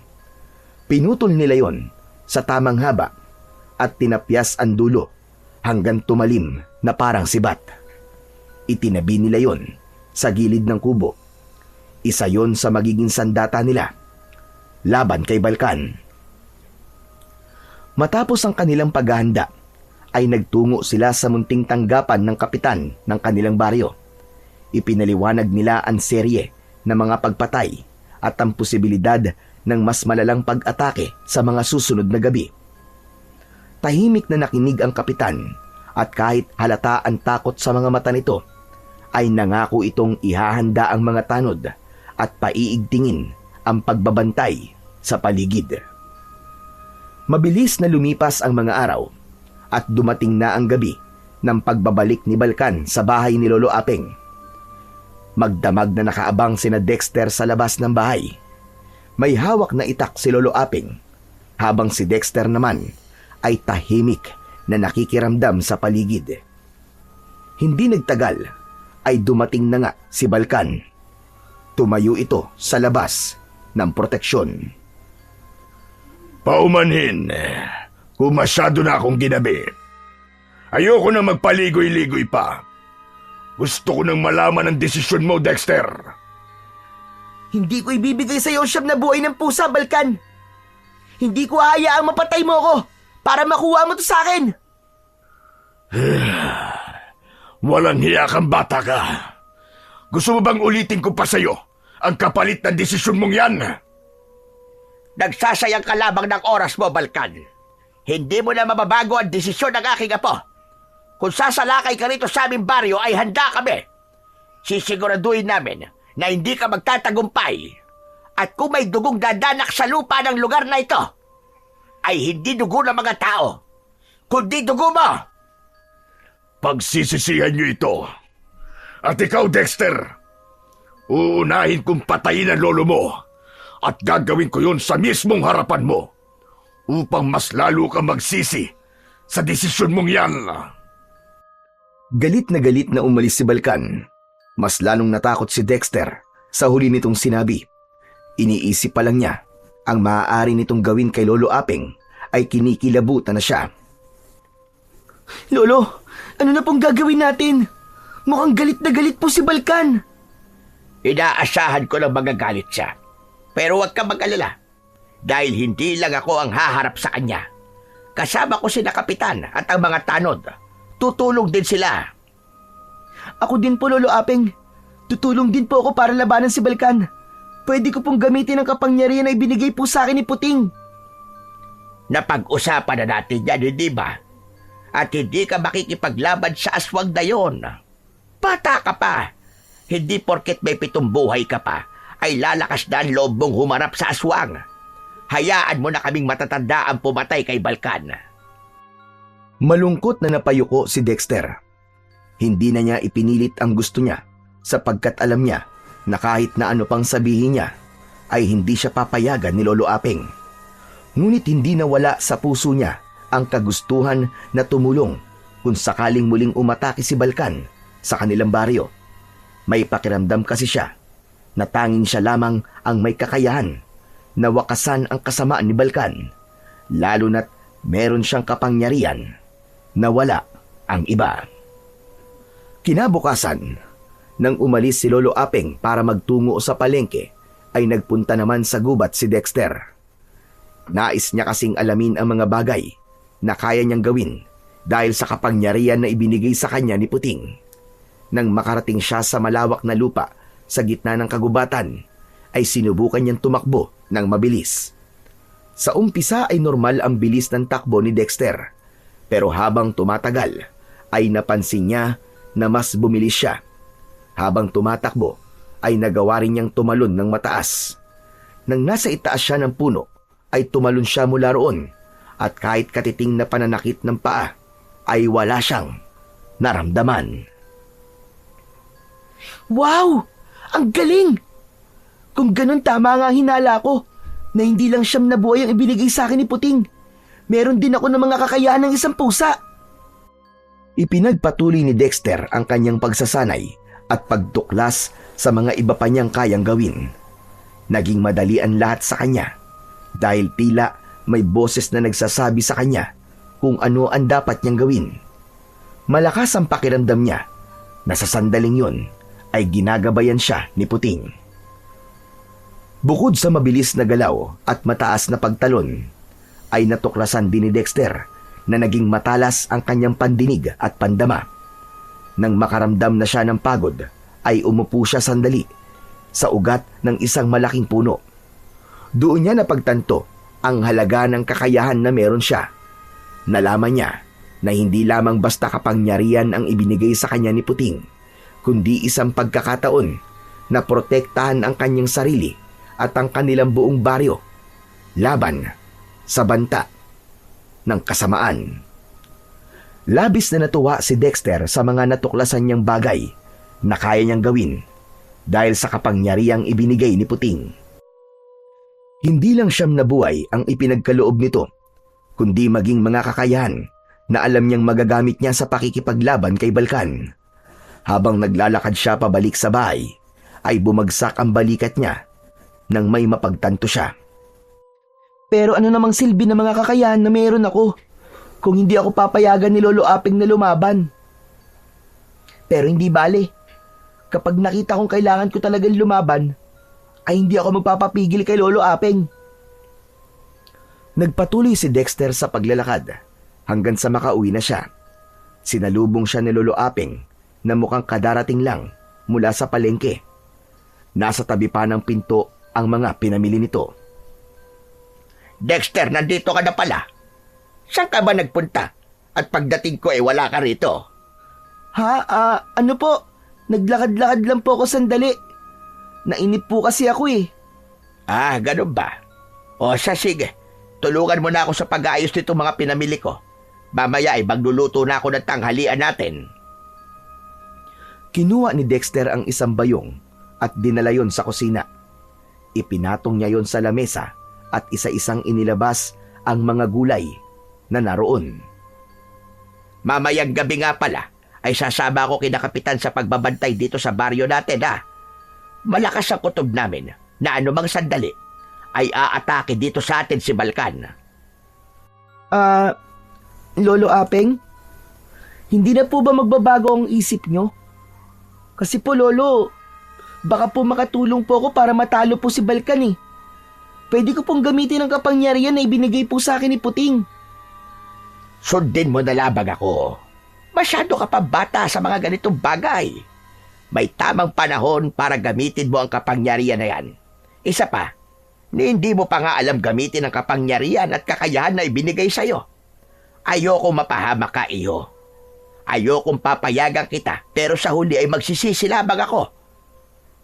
Pinutol nila yon sa tamang haba at tinapyas ang dulo hanggang tumalim na parang sibat. Itinabi nila yon sa gilid ng kubo. Isa yon sa magiging sandata nila laban kay Balkan. Matapos ang kanilang paghahanda, ay nagtungo sila sa munting tanggapan ng kapitan ng kanilang baryo. Ipinaliwanag nila ang serye ng mga pagpatay at ang posibilidad ng mas malalang pag-atake sa mga susunod na gabi. Tahimik na nakinig ang kapitan at kahit halata ang takot sa mga mata nito, ay nangako itong ihahanda ang mga tanod at paiigtingin ang pagbabantay sa paligid. Mabilis na lumipas ang mga araw at dumating na ang gabi ng pagbabalik ni Balkan sa bahay ni Lolo Aping. Magdamag na nakaabang sina Dexter sa labas ng bahay. May hawak na itak si Lolo Aping, habang si Dexter naman ay tahimik na nakikiramdam sa paligid. Hindi nagtagal ay dumating na nga si Balkan. Tumayo ito sa labas ng proteksyon. Paumanhin, kung masyado na akong ginabi. Ayoko na magpaligoy-ligoy pa. Gusto ko nang malaman ang desisyon mo, Dexter. Hindi ko ibibigay sa iyo siyam na buhay ng pusa, Balkan. Hindi ko hayaang mapatay mo ako para makuha mo to sa akin. Walang hiya kang bata ka. Gusto mo bang ulitin ko pa sa'yo ang kapalit ng desisyon mong yan? Nagsasayang ka lamang ng oras mo, Balkan. Hindi mo na mababago ang desisyon ng aking apo. Kung sasalakay ka rito sa aming baryo ay handa kami. Sisiguraduhin namin na hindi ka magtatagumpay. At kung may dugong dadanak sa lupa ng lugar na ito, ay hindi dugo ng mga tao, kundi dugo mo. Pagsisisihan niyo ito. At ikaw, Dexter, uunahin kong patayin ang lolo mo at gagawin ko yun sa mismong harapan mo upang mas lalo kang magsisi sa desisyon mong yan. Galit na umalis si Balkan. Mas lalong natakot si Dexter sa huli nitong sinabi. Iniisip pa lang niya ang maaari nitong gawin kay Lolo Apeng ay kinikilabutan na siya. Lolo, ano na pong gagawin natin? Mukhang galit na galit po si Balkan. Inaasahan ko na magagalit siya. Pero huwag ka mag-alala. Dahil hindi lang ako ang haharap sa kanya. Kasama ko sina Kapitan at ang mga tanod. Tutulong din sila. Ako din po, Lolo Apeng. Tutulong din po ako para labanan si Balkan. Pwede ko pong gamitin ang kapangyarihan na ibinigay po sa akin ni Puting. Napag-usapan na natin yan, hindi ba? At hindi ka makikipaglaban sa aswang na yon. Bata ka pa. Hindi porket may 7 buhay ka pa, ay lalakas na ang loob mong humarap sa aswang. Hayaan mo na kaming matatanda ang pumatay kay Balkan. Malungkot na napayuko si Dexter. Hindi na niya ipinilit ang gusto niya sapagkat alam niya na kahit na ano pang sabihin niya ay hindi siya papayagan ni Lolo Apeng. Ngunit hindi nawala sa puso niya ang kagustuhan na tumulong kung sakaling muling umatake si Balkan sa kanilang baryo. May pakiramdam kasi siya na tanging siya lamang ang may kakayahan na wakasan ang kasamaan ni Balkan, lalo na't meron siyang kapangyarihan na wala ang iba. Kinabukasan, nang umalis si Lolo Apeng para magtungo sa palengke, ay nagpunta naman sa gubat si Dexter. Nais niya kasing alamin ang mga bagay na kaya niyang gawin dahil sa kapangyarihan na ibinigay sa kanya ni Puting. Nang makarating siya sa malawak na lupa sa gitna ng kagubatan, ay sinubukan niyang tumakbo ng mabilis. Sa umpisa ay normal ang bilis ng takbo ni Dexter, pero habang tumatagal ay napansin niya na mas bumilis siya. Habang tumatakbo ay nagawa rin niyang tumalon ng mataas. Nang nasa itaas siya ng puno ay tumalon siya mula roon at kahit katiting na pananakit ng paa ay wala siyang naramdaman. Wow! Ang galing! Kung ganun, tama nga ang hinala ko na hindi lang 9 na buhay ang ibinigay sa akin ni Puting. Meron din ako ng mga kakayahan ng isang pusa. Ipinagpatuloy ni Dexter ang kanyang pagsasanay at pagtuklas sa mga iba pa niyang kayang gawin. Naging madali ang lahat sa kanya dahil tila may boses na nagsasabi sa kanya kung ano ang dapat niyang gawin. Malakas ang pakiramdam niya na sa sandaling yun ay ginagabayan siya ni Puting. Bukod sa mabilis na galaw at mataas na pagtalon, ay natuklasan din ni Dexter na naging matalas ang kanyang pandinig at pandama. Nang makaramdam na siya ng pagod, ay umupo siya sandali sa ugat ng isang malaking puno. Doon niya napagtanto ang halaga ng kakayahan na meron siya. Nalaman niya na hindi lamang basta kapangyarihan ang ibinigay sa kanya ni Puting, kundi isang pagkakataon na protektahan ang kanyang sarili at ang kanilang buong baryo laban sa banta ng kasamaan. Labis na natuwa si Dexter sa mga natuklasan niyang bagay na kaya niyang gawin dahil sa kapangyarihang ibinigay ni Puting. Hindi lang 9 na buhay ang ipinagkaloob nito, kundi maging mga kakayahan na alam niyang magagamit niya sa pakikipaglaban kay Balkan. Habang naglalakad siya pabalik sa bahay, ay bumagsak ang balikat niya nang may mapagtanto siya. Pero ano namang silbi ng mga kakayahan na meron ako kung hindi ako papayagan ni Lolo Apeng na lumaban? Pero hindi bale. Kapag nakita kong kailangan ko talagang lumaban, ay hindi ako magpapapigil kay Lolo Apeng. Nagpatuloy si Dexter sa paglalakad hanggang sa makauwi na siya. Sinalubong siya ni Lolo Apeng na mukhang kadarating lang mula sa palengke. Nasa tabi pa ng pinto ang mga pinamili nito. Dexter, nandito ka na pala. Saan ka ba nagpunta? At pagdating ko wala ka rito. Ano po? Naglakad-lakad lang po ako sandali. Nainip po kasi ako eh. Ganun ba? O sige, tulungan mo na ako sa pag-aayos nito mga pinamili ko. Mamaya magluluto na ako ng tanghalian natin. Kinuha ni Dexter ang isang bayong at dinala yon sa kusina. Ipinatong niya yon sa lamesa at isa-isang inilabas ang mga gulay na naroon. Mamayang gabi nga pala ay sasama ako kina Kapitan sa pagbabantay dito sa baryo natin Malakas ang kutob namin na anumang sandali ay aatake dito sa atin si Balkan. Lolo Apeng, hindi na po ba magbabago ang isip nyo? Kasi po Lolo, baka po makatulong po ako para matalo po si Balkan eh. Pwede ko pong gamitin ang kapangyarihan na ibinigay po sa akin ni Puting. Sundin mo na labag ako. Masyado ka pa bata sa mga ganitong bagay. May tamang panahon para gamitin mo ang kapangyarihan na yan. Isa pa, hindi mo pa nga alam gamitin ang kapangyarihan at kakayahan na ibinigay sa'yo. Ayokong mapahamak ka, iyo. Ayokong papayagan kita, pero sa huli ay magsisisilabag ako.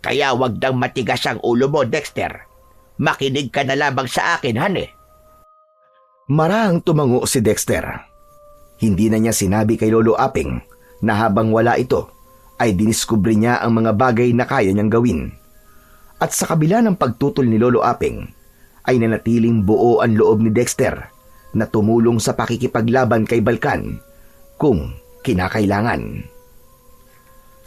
Kaya wag dang matigas ang ulo mo, Dexter. Makinig ka na lamang sa akin, hane. Marahang tumango si Dexter. Hindi na niya sinabi kay Lolo Apeng na habang wala ito, ay diniskubre niya ang mga bagay na kaya niyang gawin. At sa kabila ng pagtutol ni Lolo Apeng, ay nanatiling buo ang loob ni Dexter na tumulong sa pakikipaglaban kay Balkan kung kinakailangan.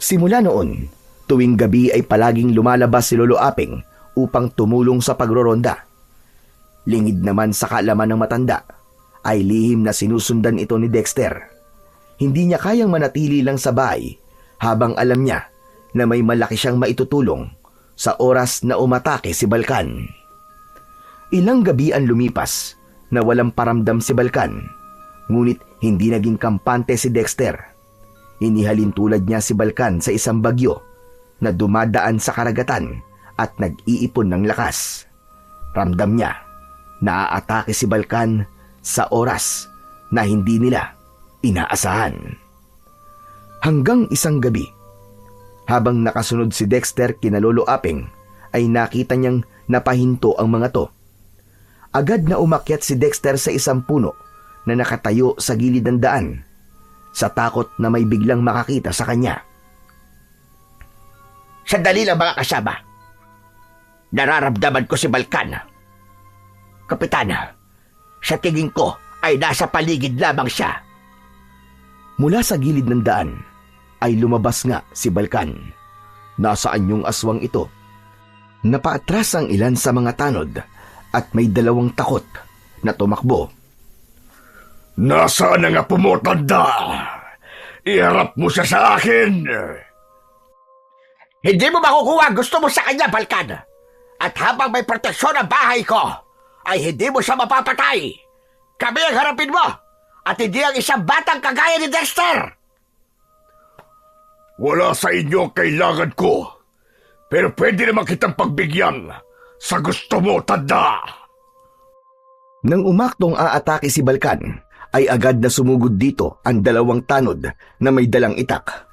Simula noon, tuwing gabi ay palaging lumalabas si Lolo Apeng upang tumulong sa pagroronda. Lingid naman sa kaalaman ng matanda, ay lihim na sinusundan ito ni Dexter. Hindi niya kayang manatili lang sa bahay habang alam niya na may malaki siyang maitutulong sa oras na umatake si Balkan. Ilang gabi ang lumipas na walang paramdam si Balkan, ngunit hindi naging kampante si Dexter. Inihalin tulad niya si Balkan sa isang bagyo na dumadaan sa karagatan at nag-iipon ng lakas. Ramdam niya na aatake si Balkan sa oras na hindi nila inaasahan. Hanggang isang gabi, habang nakasunod si Dexter kina Lolo Apeng, ay nakita niyang napahinto ang mga to. Agad na umakyat si Dexter sa isang puno na nakatayo sa gilid ng daan, sa takot na may biglang makakita sa kanya. Sandali lang mga kasama. Nararamdaman ko si Balkan. Kapitana, sa tingin ko ay nasa paligid lamang siya. Mula sa gilid ng daan ay lumabas nga si Balkan. Nasaan yung aswang ito? Napaatras ang ilan sa mga tanod at may dalawang takot na tumakbo. Nasaan na nga pumotanda? Iharap mo siya sa akin! Hindi mo makukuha gusto mo sa kanya, Balkan. At habang may proteksyon ang bahay ko, ay hindi mo siya mapapatay. Kami ang harapin mo, at hindi ang isang batang kagaya ni Dexter. Wala sa inyo ang kailangan ko, pero pwede naman kitang pagbigyan sa gusto mo, tanda. Nang umaktong aatake si Balkan, ay agad na sumugod dito ang dalawang tanod na may dalang itak.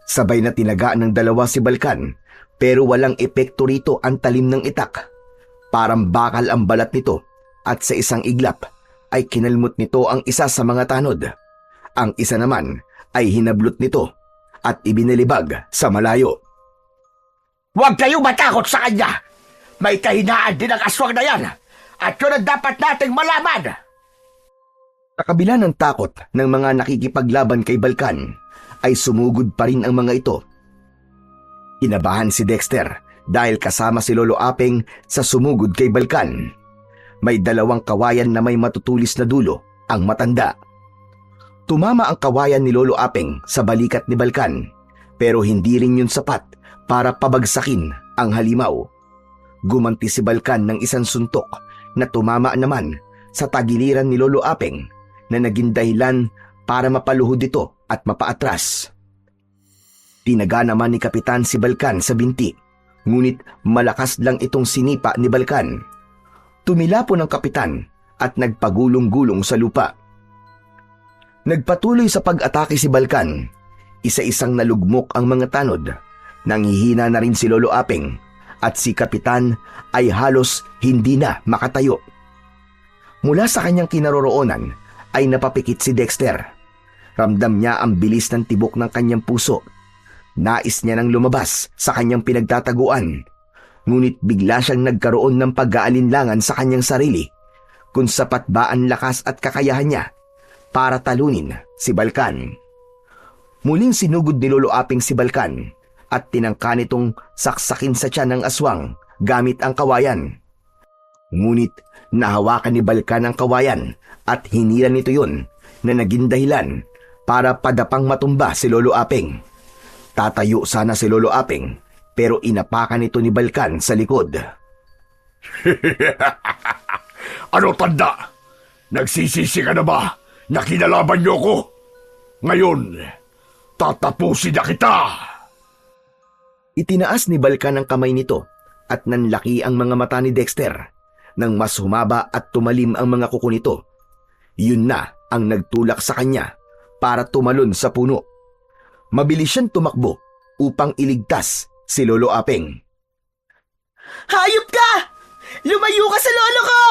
Sabay na tinagaan ng dalawa si Balkan, pero walang epekto rito ang talim ng itak. Parang bakal ang balat nito at sa isang iglap ay kinalmot nito ang isa sa mga tanod. Ang isa naman ay hinablot nito at ibinalibag sa malayo. Huwag kayong matakot sa kanya. May kahinaan din ang aswang na yan, at yun ang dapat nating malaman. Sa kabila ng takot ng mga nakikipaglaban kay Balkan, ay sumugod pa rin ang mga ito. Kinabahan si Dexter dahil kasama si Lolo Apeng sa sumugod kay Balkan. May dalawang kawayan na may matutulis na dulo ang matanda. Tumama ang kawayan ni Lolo Apeng sa balikat ni Balkan, pero hindi rin yun sapat para pabagsakin ang halimaw. Gumanti si Balkan ng isang suntok na tumama naman sa tagiliran ni Lolo Apeng na naging dahilan para mapaluhod ito at mapaatras. Tinaga naman ni Kapitan si Balkan sa binti, ngunit malakas lang itong sinipa ni Balkan. Tumilapon ang Kapitan at nagpagulong-gulong sa lupa. Nagpatuloy sa pag-atake si Balkan. Isa-isang nalugmok ang mga tanod. Nanghihina na rin si Lolo Apeng at si Kapitan ay halos hindi na makatayo. Mula sa kanyang kinaroroonan ay napapikit si Dexter. Ramdam niya ang bilis ng tibok ng kanyang puso. Nais niya nang lumabas sa kanyang pinagtataguan. Ngunit bigla siyang nagkaroon ng pag-aalinlangan sa kanyang sarili kung sapat ba ang lakas at kakayahan niya para talunin si Balkan. Muling sinugod ni Lolo Apeng si Balkan at tinangka nitong saksakin sa tiyan ng aswang gamit ang kawayan. Ngunit nahawakan ni Balkan ang kawayan at hinila nito yun na naging dahilan para padapang matumba si Lolo Apeng. Tatayo sana si Lolo Apeng pero inapakan ito ni Balkan sa likod. Ano tanda? Nagsisisi ka na ba na kinalaban niyo ko? Ngayon, tatapusin na kita! Itinaas ni Balkan ang kamay nito at nanlaki ang mga mata ni Dexter nang mas humaba at tumalim ang mga kuko nito. Yun na ang nagtulak sa kanya para tumalon sa puno. Mabilis siyang tumakbo upang iligtas si Lolo Apeng. Hayop ka! Lumayo ka sa lolo ko!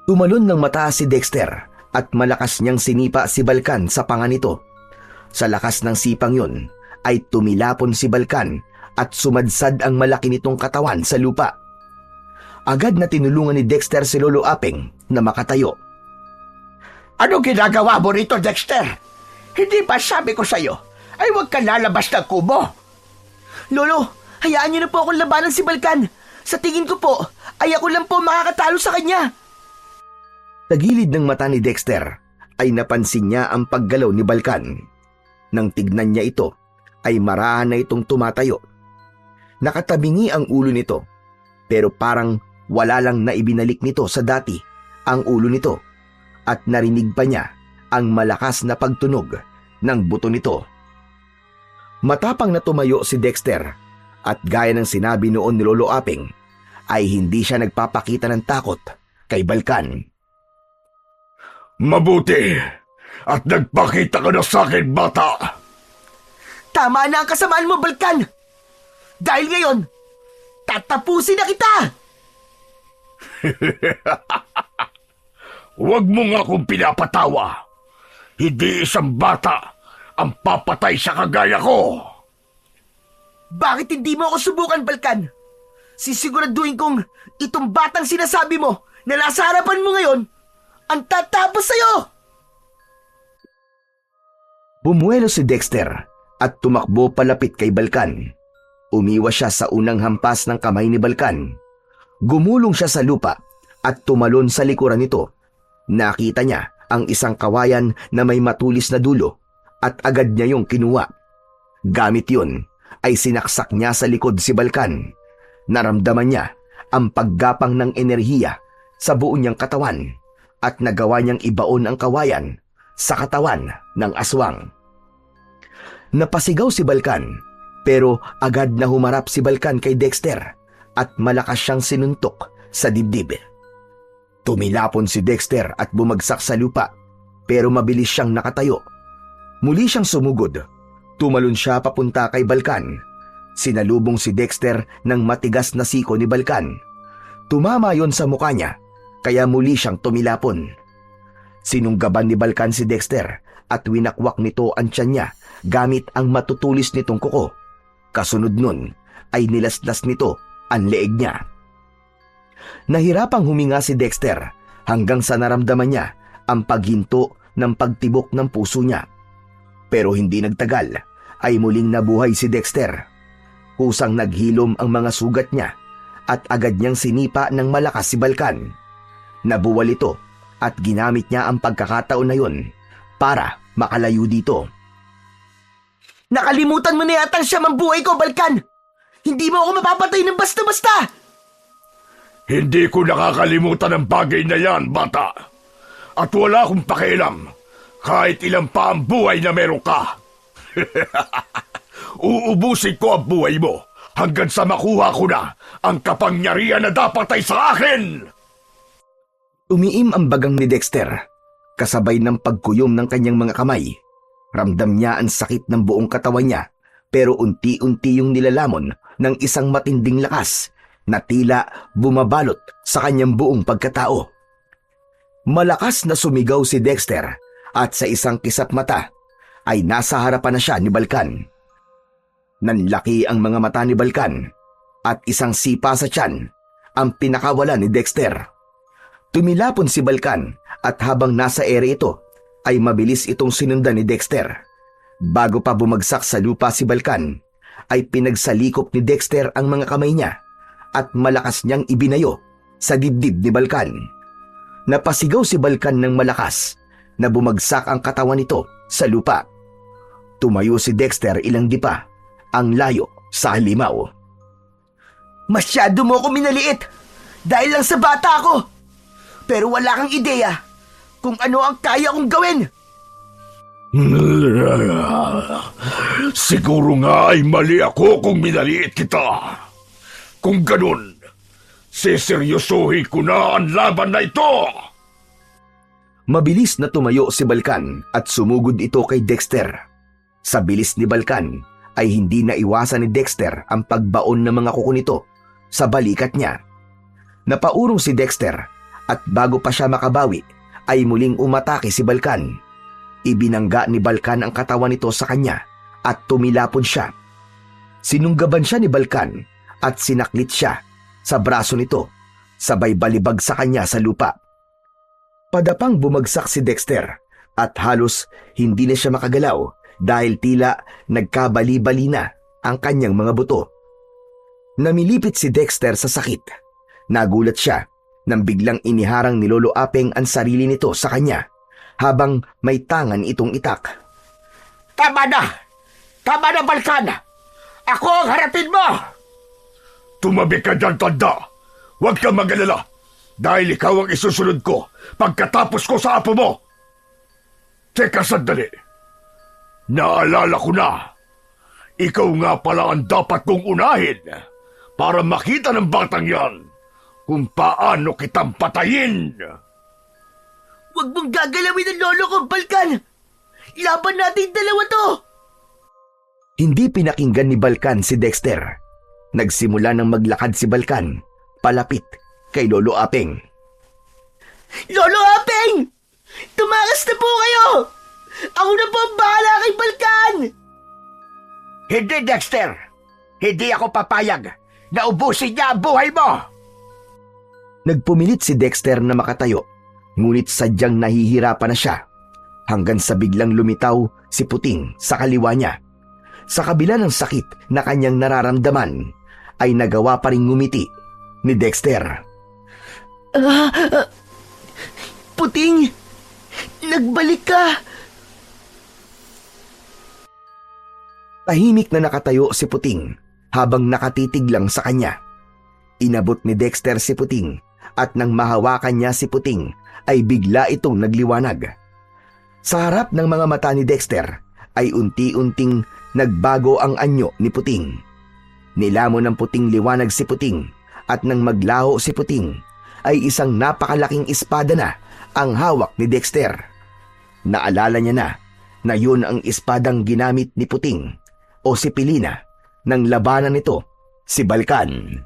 Tumalon ng mataas si Dexter at malakas niyang sinipa si Balkan sa panga nito. Sa lakas ng sipang yun ay tumilapon si Balkan at sumadsad ang malaki nitong katawan sa lupa. Agad na tinulungan ni Dexter si Lolo Apeng na makatayo. Ano ginagawa mo rito, Dexter? Hindi ba sabi ko sa'yo ay huwag ka lalabas ng kubo? Lolo, hayaan niyo na po akong labanan si Balkan. Sa tingin ko po, ay ako lang po makakatalo sa kanya. Sa gilid ng mata ni Dexter ay napansin niya ang paggalaw ni Balkan. Nang tignan niya ito, ay marahan na itong tumatayo. Nakatabingi ang ulo nito, pero parang wala lang na ibinalik nito sa dati ang ulo nito at narinig pa niya ang malakas na pagtunog ng buto nito. Matapang na tumayo si Dexter at gaya ng sinabi noon ni Lolo Apeng ay hindi siya nagpapakita ng takot kay Balkan. Mabuti at nagpakita ka na sa akin, bata! Tama na ang kasamaan mo, Balkan! Dahil ngayon, tatapusin na kita! Huwag mo nga akong pinapatawa. Hindi isang bata ang papatay sa kagaya ko. Bakit hindi mo ako subukan, Balkan? Sisiguraduhin kong itong batang sinasabi mo na nasa harapan mo ngayon ang tatapos sa'yo! Bumuelo si Dexter at tumakbo palapit kay Balkan. Umiwas siya sa unang hampas ng kamay ni Balkan. Gumulong siya sa lupa at tumalon sa likuran nito. Nakita niya ang isang kawayan na may matulis na dulo at agad niya yung kinuha. Gamit yun ay sinaksak niya sa likod si Balkan. Naramdaman niya ang paggapang ng enerhiya sa buo niyang katawan at nagawa niyang ibaon ang kawayan sa katawan ng aswang. Napasigaw si Balkan pero agad na humarap si Balkan kay Dexter at malakas siyang sinuntok sa dibdib. Tumilapon si Dexter at bumagsak sa lupa pero mabilis siyang nakatayo. Muli siyang sumugod. Tumalon siya papunta kay Balkan. Sinalubong si Dexter ng matigas na siko ni Balkan. Tumama yon sa mukha niya kaya muli siyang tumilapon. Sinunggaban ni Balkan si Dexter at winakwak nito ang tiyan niya gamit ang matutulis nitong kuko. Kasunod nun ay nilaslas nito ang leeg niya. Nahirapang huminga si Dexter hanggang sa naramdaman niya ang paghinto ng pagtibok ng puso niya. Pero hindi nagtagal ay muling nabuhay si Dexter. Kusang naghilom ang mga sugat niya at agad niyang sinipa ng malakas si Balkan. Nabuwal ito at ginamit niya ang pagkakataon na yun para makalayo dito. Nakalimutan mo na yata siya mambuhay ko, Balkan! Hindi mo ako mapapatay ng basta-basta! Hindi ko nakakalimutan ang bagay na yan, bata. At wala akong pakialam kahit ilang pa ang buhay na meron ka. Uubusin ko ang buhay mo hanggang sa makuha ko na ang kapangyarihan na dapat ay sa akin! Umiim ang bagang ni Dexter, kasabay ng pagkuyom ng kanyang mga kamay. Ramdam niya ang sakit ng buong katawan niya, pero unti-unti yung nilalamon ng isang matinding lakas na tila bumabalot sa kanyang buong pagkatao. Malakas na sumigaw si Dexter at sa isang kisap mata ay nasa harapan na siya ni Balkan. Nanlaki ang mga mata ni Balkan at isang sipa sa tiyan ang pinakawala ni Dexter. Tumilapon si Balkan at habang nasa ere ito ay mabilis itong sinundan ni Dexter. Bago pa bumagsak sa lupa si Balkan ay pinagsalikop ni Dexter ang mga kamay niya at malakas niyang ibinayo sa dibdib ni Balkan. Napasigaw si Balkan ng malakas na bumagsak ang katawan nito sa lupa. Tumayo si Dexter ilang dipa ang layo sa halimaw. Masyado mo ako minaliit dahil lang sa bata ako. Pero wala kang ideya kung ano ang kaya kong gawin. Siguro nga ay mali ako kung minaliit kita. Kung ganun, seseryosohin ko na ang laban na ito. Mabilis na tumayo si Balkan at sumugod ito kay Dexter. Sa bilis ni Balkan ay hindi naiwasan ni Dexter ang pagbaon ng mga kuko nito sa balikat niya. Napaurong si Dexter at bago pa siya makabawi ay muling umatake si Balkan. Ibinangga ni Balkan ang katawan nito sa kanya at tumilapon siya. Sinunggaban siya ni Balkan at sinaklit siya sa braso nito, sabay balibag sa kanya sa lupa. Padapang bumagsak si Dexter at halos hindi na siya makagalaw dahil tila nagkabali-bali na ang kanyang mga buto. Namilipit si Dexter sa sakit. Nagulat siya nang biglang iniharang ni Lolo Apeng ang sarili nito sa kanya habang may tangan itong itak. Tama na! Tama na, Balkan! Ako ang harapin mo! Tumabi ka dyan, tanda. Huwag kang mag-alala dahil ikaw ang isusunod ko pagkatapos ko sa apo mo. Teka sandali. Naalala ko na. Ikaw nga pala ang dapat kong unahin para makita ng batang yan kung paano kitang patayin. Huwag mong gagalawin ang lolo ko, Balkan! Laban natin dalawa to! Hindi pinakinggan ni Balkan si Dexter. Nagsimula ng maglakad si Balkan palapit kay Lolo Apeng. Lolo Apeng! Tumakas na po kayo! Ako na po ang bahala kay Balkan! Hindi, Dexter! Hindi ako papayag na ubusin niya ang buhay mo! Nagpumilit si Dexter na makatayo, ngunit sadyang nahihirapan na siya hanggang sa biglang lumitaw si Puting sa kaliwa niya. Sa kabila ng sakit na kanyang nararamdaman, ay nagawa pa rin ngumiti ni Dexter. Puting! Nagbalik ka! Tahimik na nakatayo si Puting habang nakatitig lang sa kanya. Inabot ni Dexter si Puting at nang mahawakan niya si Puting ay bigla itong nagliwanag. Sa harap ng mga mata ni Dexter ay unti-unting nagbago ang anyo ni Puting. Nilamon ng puting liwanag si Puting at nang maglaho si Puting ay isang napakalaking espada na ang hawak ni Dexter. Naalala niya na yun ang espadang ginamit ni Puting o si Pilina nang labanan nito si Balkan.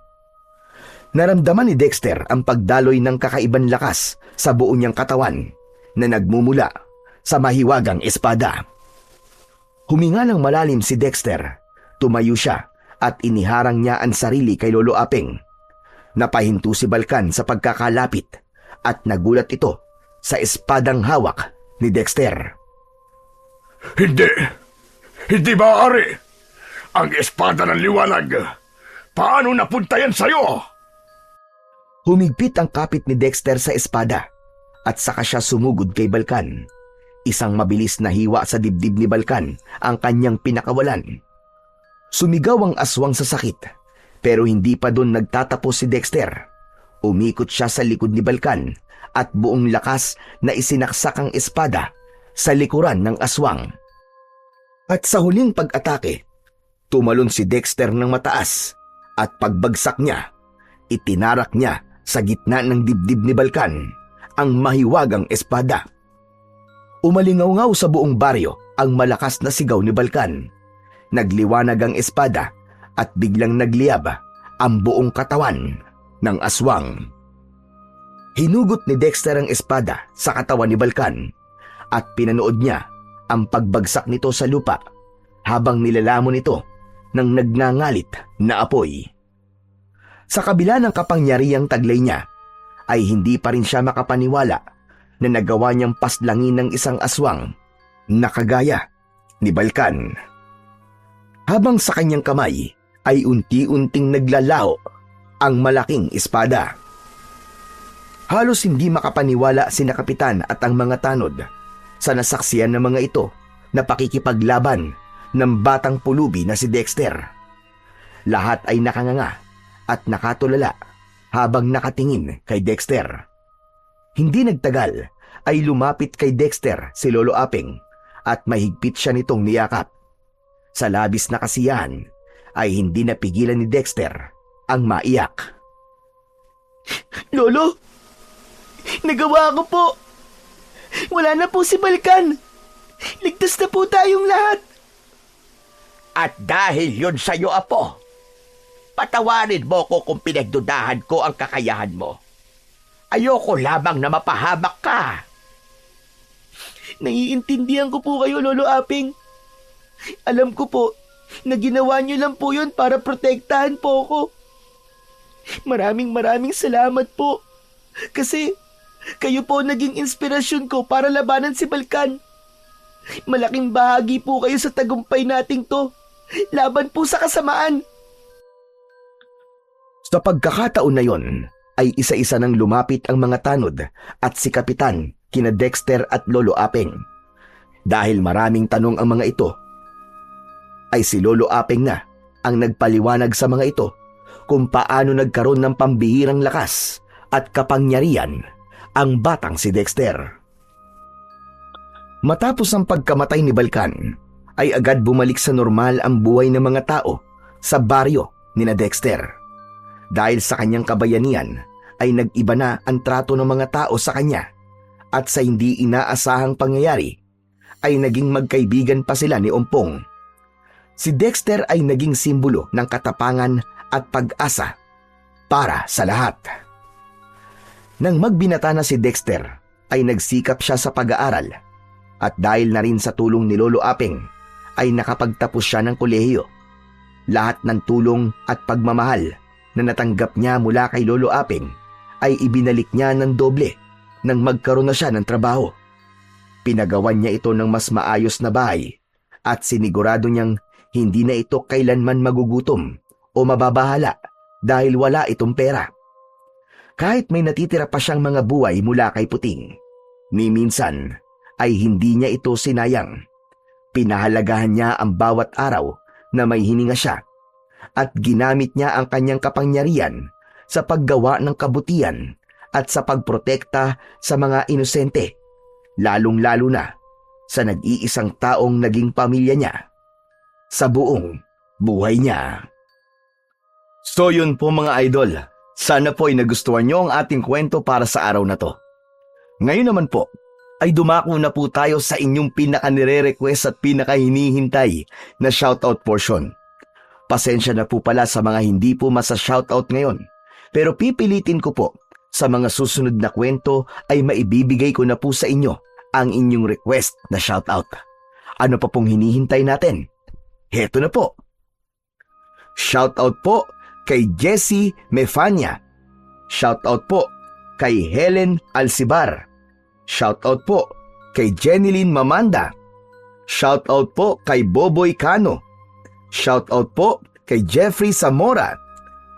Naramdaman ni Dexter ang pagdaloy ng kakaibang lakas sa buo niyang katawan na nagmumula sa mahiwagang espada. Huminga ng malalim si Dexter, tumayo siya at iniharang niya ang sarili kay Lolo Apeng. Napahinto si Balkan sa pagkakalapit at nagulat ito sa espadang hawak ni Dexter. Hindi maaari. Ang espada ng liwanag. Paano napunta yan sa'yo? Humigpit ang kapit ni Dexter sa espada at saka siya sumugod kay Balkan. Isang mabilis na hiwa sa dibdib ni Balkan ang kanyang pinakawalan. Sumigaw ang aswang sa sakit Pero hindi pa doon nagtatapos si Dexter. Umikot siya sa likod ni Balkan at buong lakas na isinaksak ang espada sa likuran ng aswang. At sa huling pag-atake, tumalon si Dexter ng mataas at pagbagsak niya, itinarak niya sa gitna ng dibdib ni Balkan ang mahiwagang espada. Umalingaw-ngaw sa buong baryo ang malakas na sigaw ni Balkan. Nagliwanag ang espada at biglang nagliyab ang buong katawan ng aswang. Hinugot ni Dexter ang espada sa katawan ni Balkan at pinanood niya ang pagbagsak nito sa lupa habang nilalamon ito ng nagngangalit na apoy. Sa kabila ng kapangyarihang taglay niya, ay hindi pa rin siya makapaniwala na nagawa niyang paslangin ng isang aswang na kagaya ni Balkan. Habang sa kanyang kamay ay unti-unting naglalaho ang malaking espada. Halos hindi makapaniwala sina kapitan at ang mga tanod sa nasaksiyan ng mga ito na pakikipaglaban ng batang pulubi na si Dexter. Lahat ay nakanganga at nakatulala habang nakatingin kay Dexter. Hindi nagtagal ay lumapit kay Dexter si Lolo Aping at mahigpit siya nitong niyakap. Sa labis na kasiyahan ay hindi napigilan ni Dexter ang maiyak. Lolo, nagawa ko po. Wala na po si Balkan. Ligtas na po tayong lahat. At dahil yun sa'yo, Apo, patawarin mo ko kung pinagdudahan ko ang kakayahan mo. Ayoko lamang na mapahamak ka. Naiintindihan ko po kayo, Lolo Aping. Alam ko po na ginawa niyo lang po yun para protektahan po ako. Maraming salamat po. Kasi kayo po naging inspirasyon ko para labanan si Balkan. Malaking bahagi po kayo sa tagumpay nating to. Laban po sa kasamaan. Sa pagkakataon na yon, ay isa-isa nang lumapit ang mga tanod at si Kapitan kina Dexter at Lolo Aping. Dahil maraming tanong ang mga ito, ay si Lolo Aping na ang nagpaliwanag sa mga ito kung paano nagkaroon ng pambihirang lakas at kapangyarihan ang batang si Dexter. Matapos ang pagkamatay ni Balkan, ay agad bumalik sa normal ang buhay ng mga tao sa baryo ni na Dexter. Dahil sa kanyang kabayanihan, ay nag-iba na ang trato ng mga tao sa kanya at sa hindi inaasahang pangyayari, ay naging magkaibigan pa sila ni Ompong. Si Dexter ay naging simbolo ng katapangan at pag-asa para sa lahat. Nang magbinata na si Dexter, ay nagsikap siya sa pag-aaral at dahil na rin sa tulong ni Lolo Aping, ay nakapagtapos siya ng kolehiyo. Lahat ng tulong at pagmamahal na natanggap niya mula kay Lolo Aping ay ibinalik niya ng doble nang magkaroon na siya ng trabaho. Pinagawan niya ito ng mas maayos na bahay at sinigurado niyang hindi na ito kailanman magugutom o mababahala dahil wala itong pera. Kahit may natitira pa siyang mga buhay mula kay Puting, ni minsan ay hindi niya ito sinayang. Pinahalagahan niya ang bawat araw na may hininga siya at ginamit niya ang kanyang kapangyarihan sa paggawa ng kabutihan at sa pagprotekta sa mga inosente, lalong-lalo na sa nag-iisang taong naging pamilya niya sa buong buhay niya. So yun po mga idol, sana po ay nagustuhan niyo ang ating kwento para sa araw na to. Ngayon naman po, ay dumako na po tayo sa inyong pinaka-nire-request at pinaka-hinihintay na shoutout portion. Pasensya na po pala sa mga hindi po masa-shoutout ngayon, pero pipilitin ko po sa mga susunod na kwento ay maibibigay ko na po sa inyo ang inyong request na shoutout. Ano pa pong hinihintay natin? Heto na po. Shoutout po kay Jessie Mefania. Shoutout po kay Helen Alcibar. Shoutout po kay Jenilyn Mamanda. Shoutout po kay Boboy Cano. Shoutout po kay Jeffrey Zamora.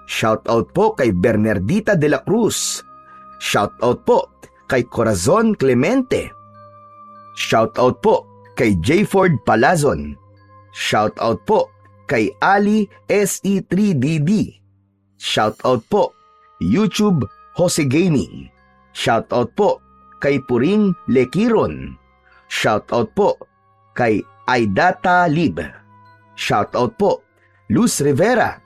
Shoutout po kay Bernardita de la Cruz. Shoutout po kay Corazon Clemente. Shoutout po kay Jayford Palazon. Shoutout po kay Ali SE3DD. Shoutout po, YouTube Jose Gaming. Shoutout po kay Puring Lekiron. Shoutout po kay Aidata Lib. Shoutout po, Luz Rivera.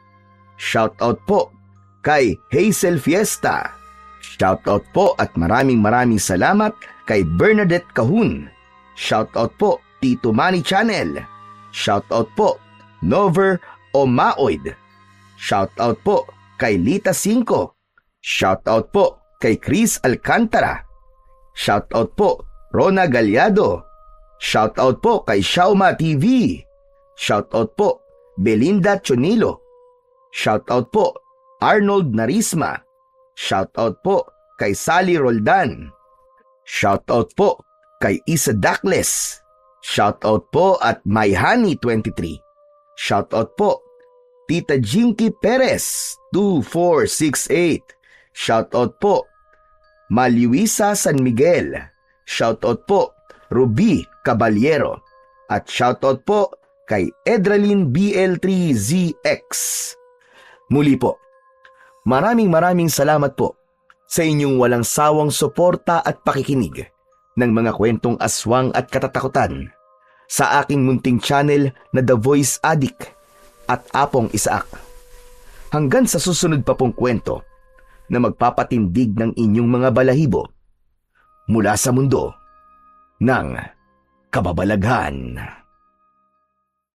Shoutout po kay Hazel Fiesta. Shoutout po at maraming salamat kay Bernadette Cahun. Shoutout po, Tito Manny Channel. Shoutout po, Nover Omaoid. Shoutout po kay Lita 5. Shoutout po kay Chris Alcantara. Shoutout po, Rona Galyado. Shoutout po kay Shauma TV. Shoutout po, Belinda Chonilo. Shoutout po, Arnold Narisma. Shoutout po kay Sally Roldan. Shoutout po kay Isa Dakles. Shoutout po at MyHoney23. Shoutout po, Tita Jinky Perez 2468. Shoutout po, Maliwisa San Miguel. Shoutout po, Ruby Caballero. At shoutout po kay Edralyn BL3ZX. Muli po, maraming salamat po sa inyong walang sawang suporta at pakikinig ng mga kwentong aswang at katatakutan sa aking munting channel na The Voice Addict at Apong Isaak. Hanggang sa susunod pa pong kwento na magpapatindig ng inyong mga balahibo mula sa mundo ng kababalaghan.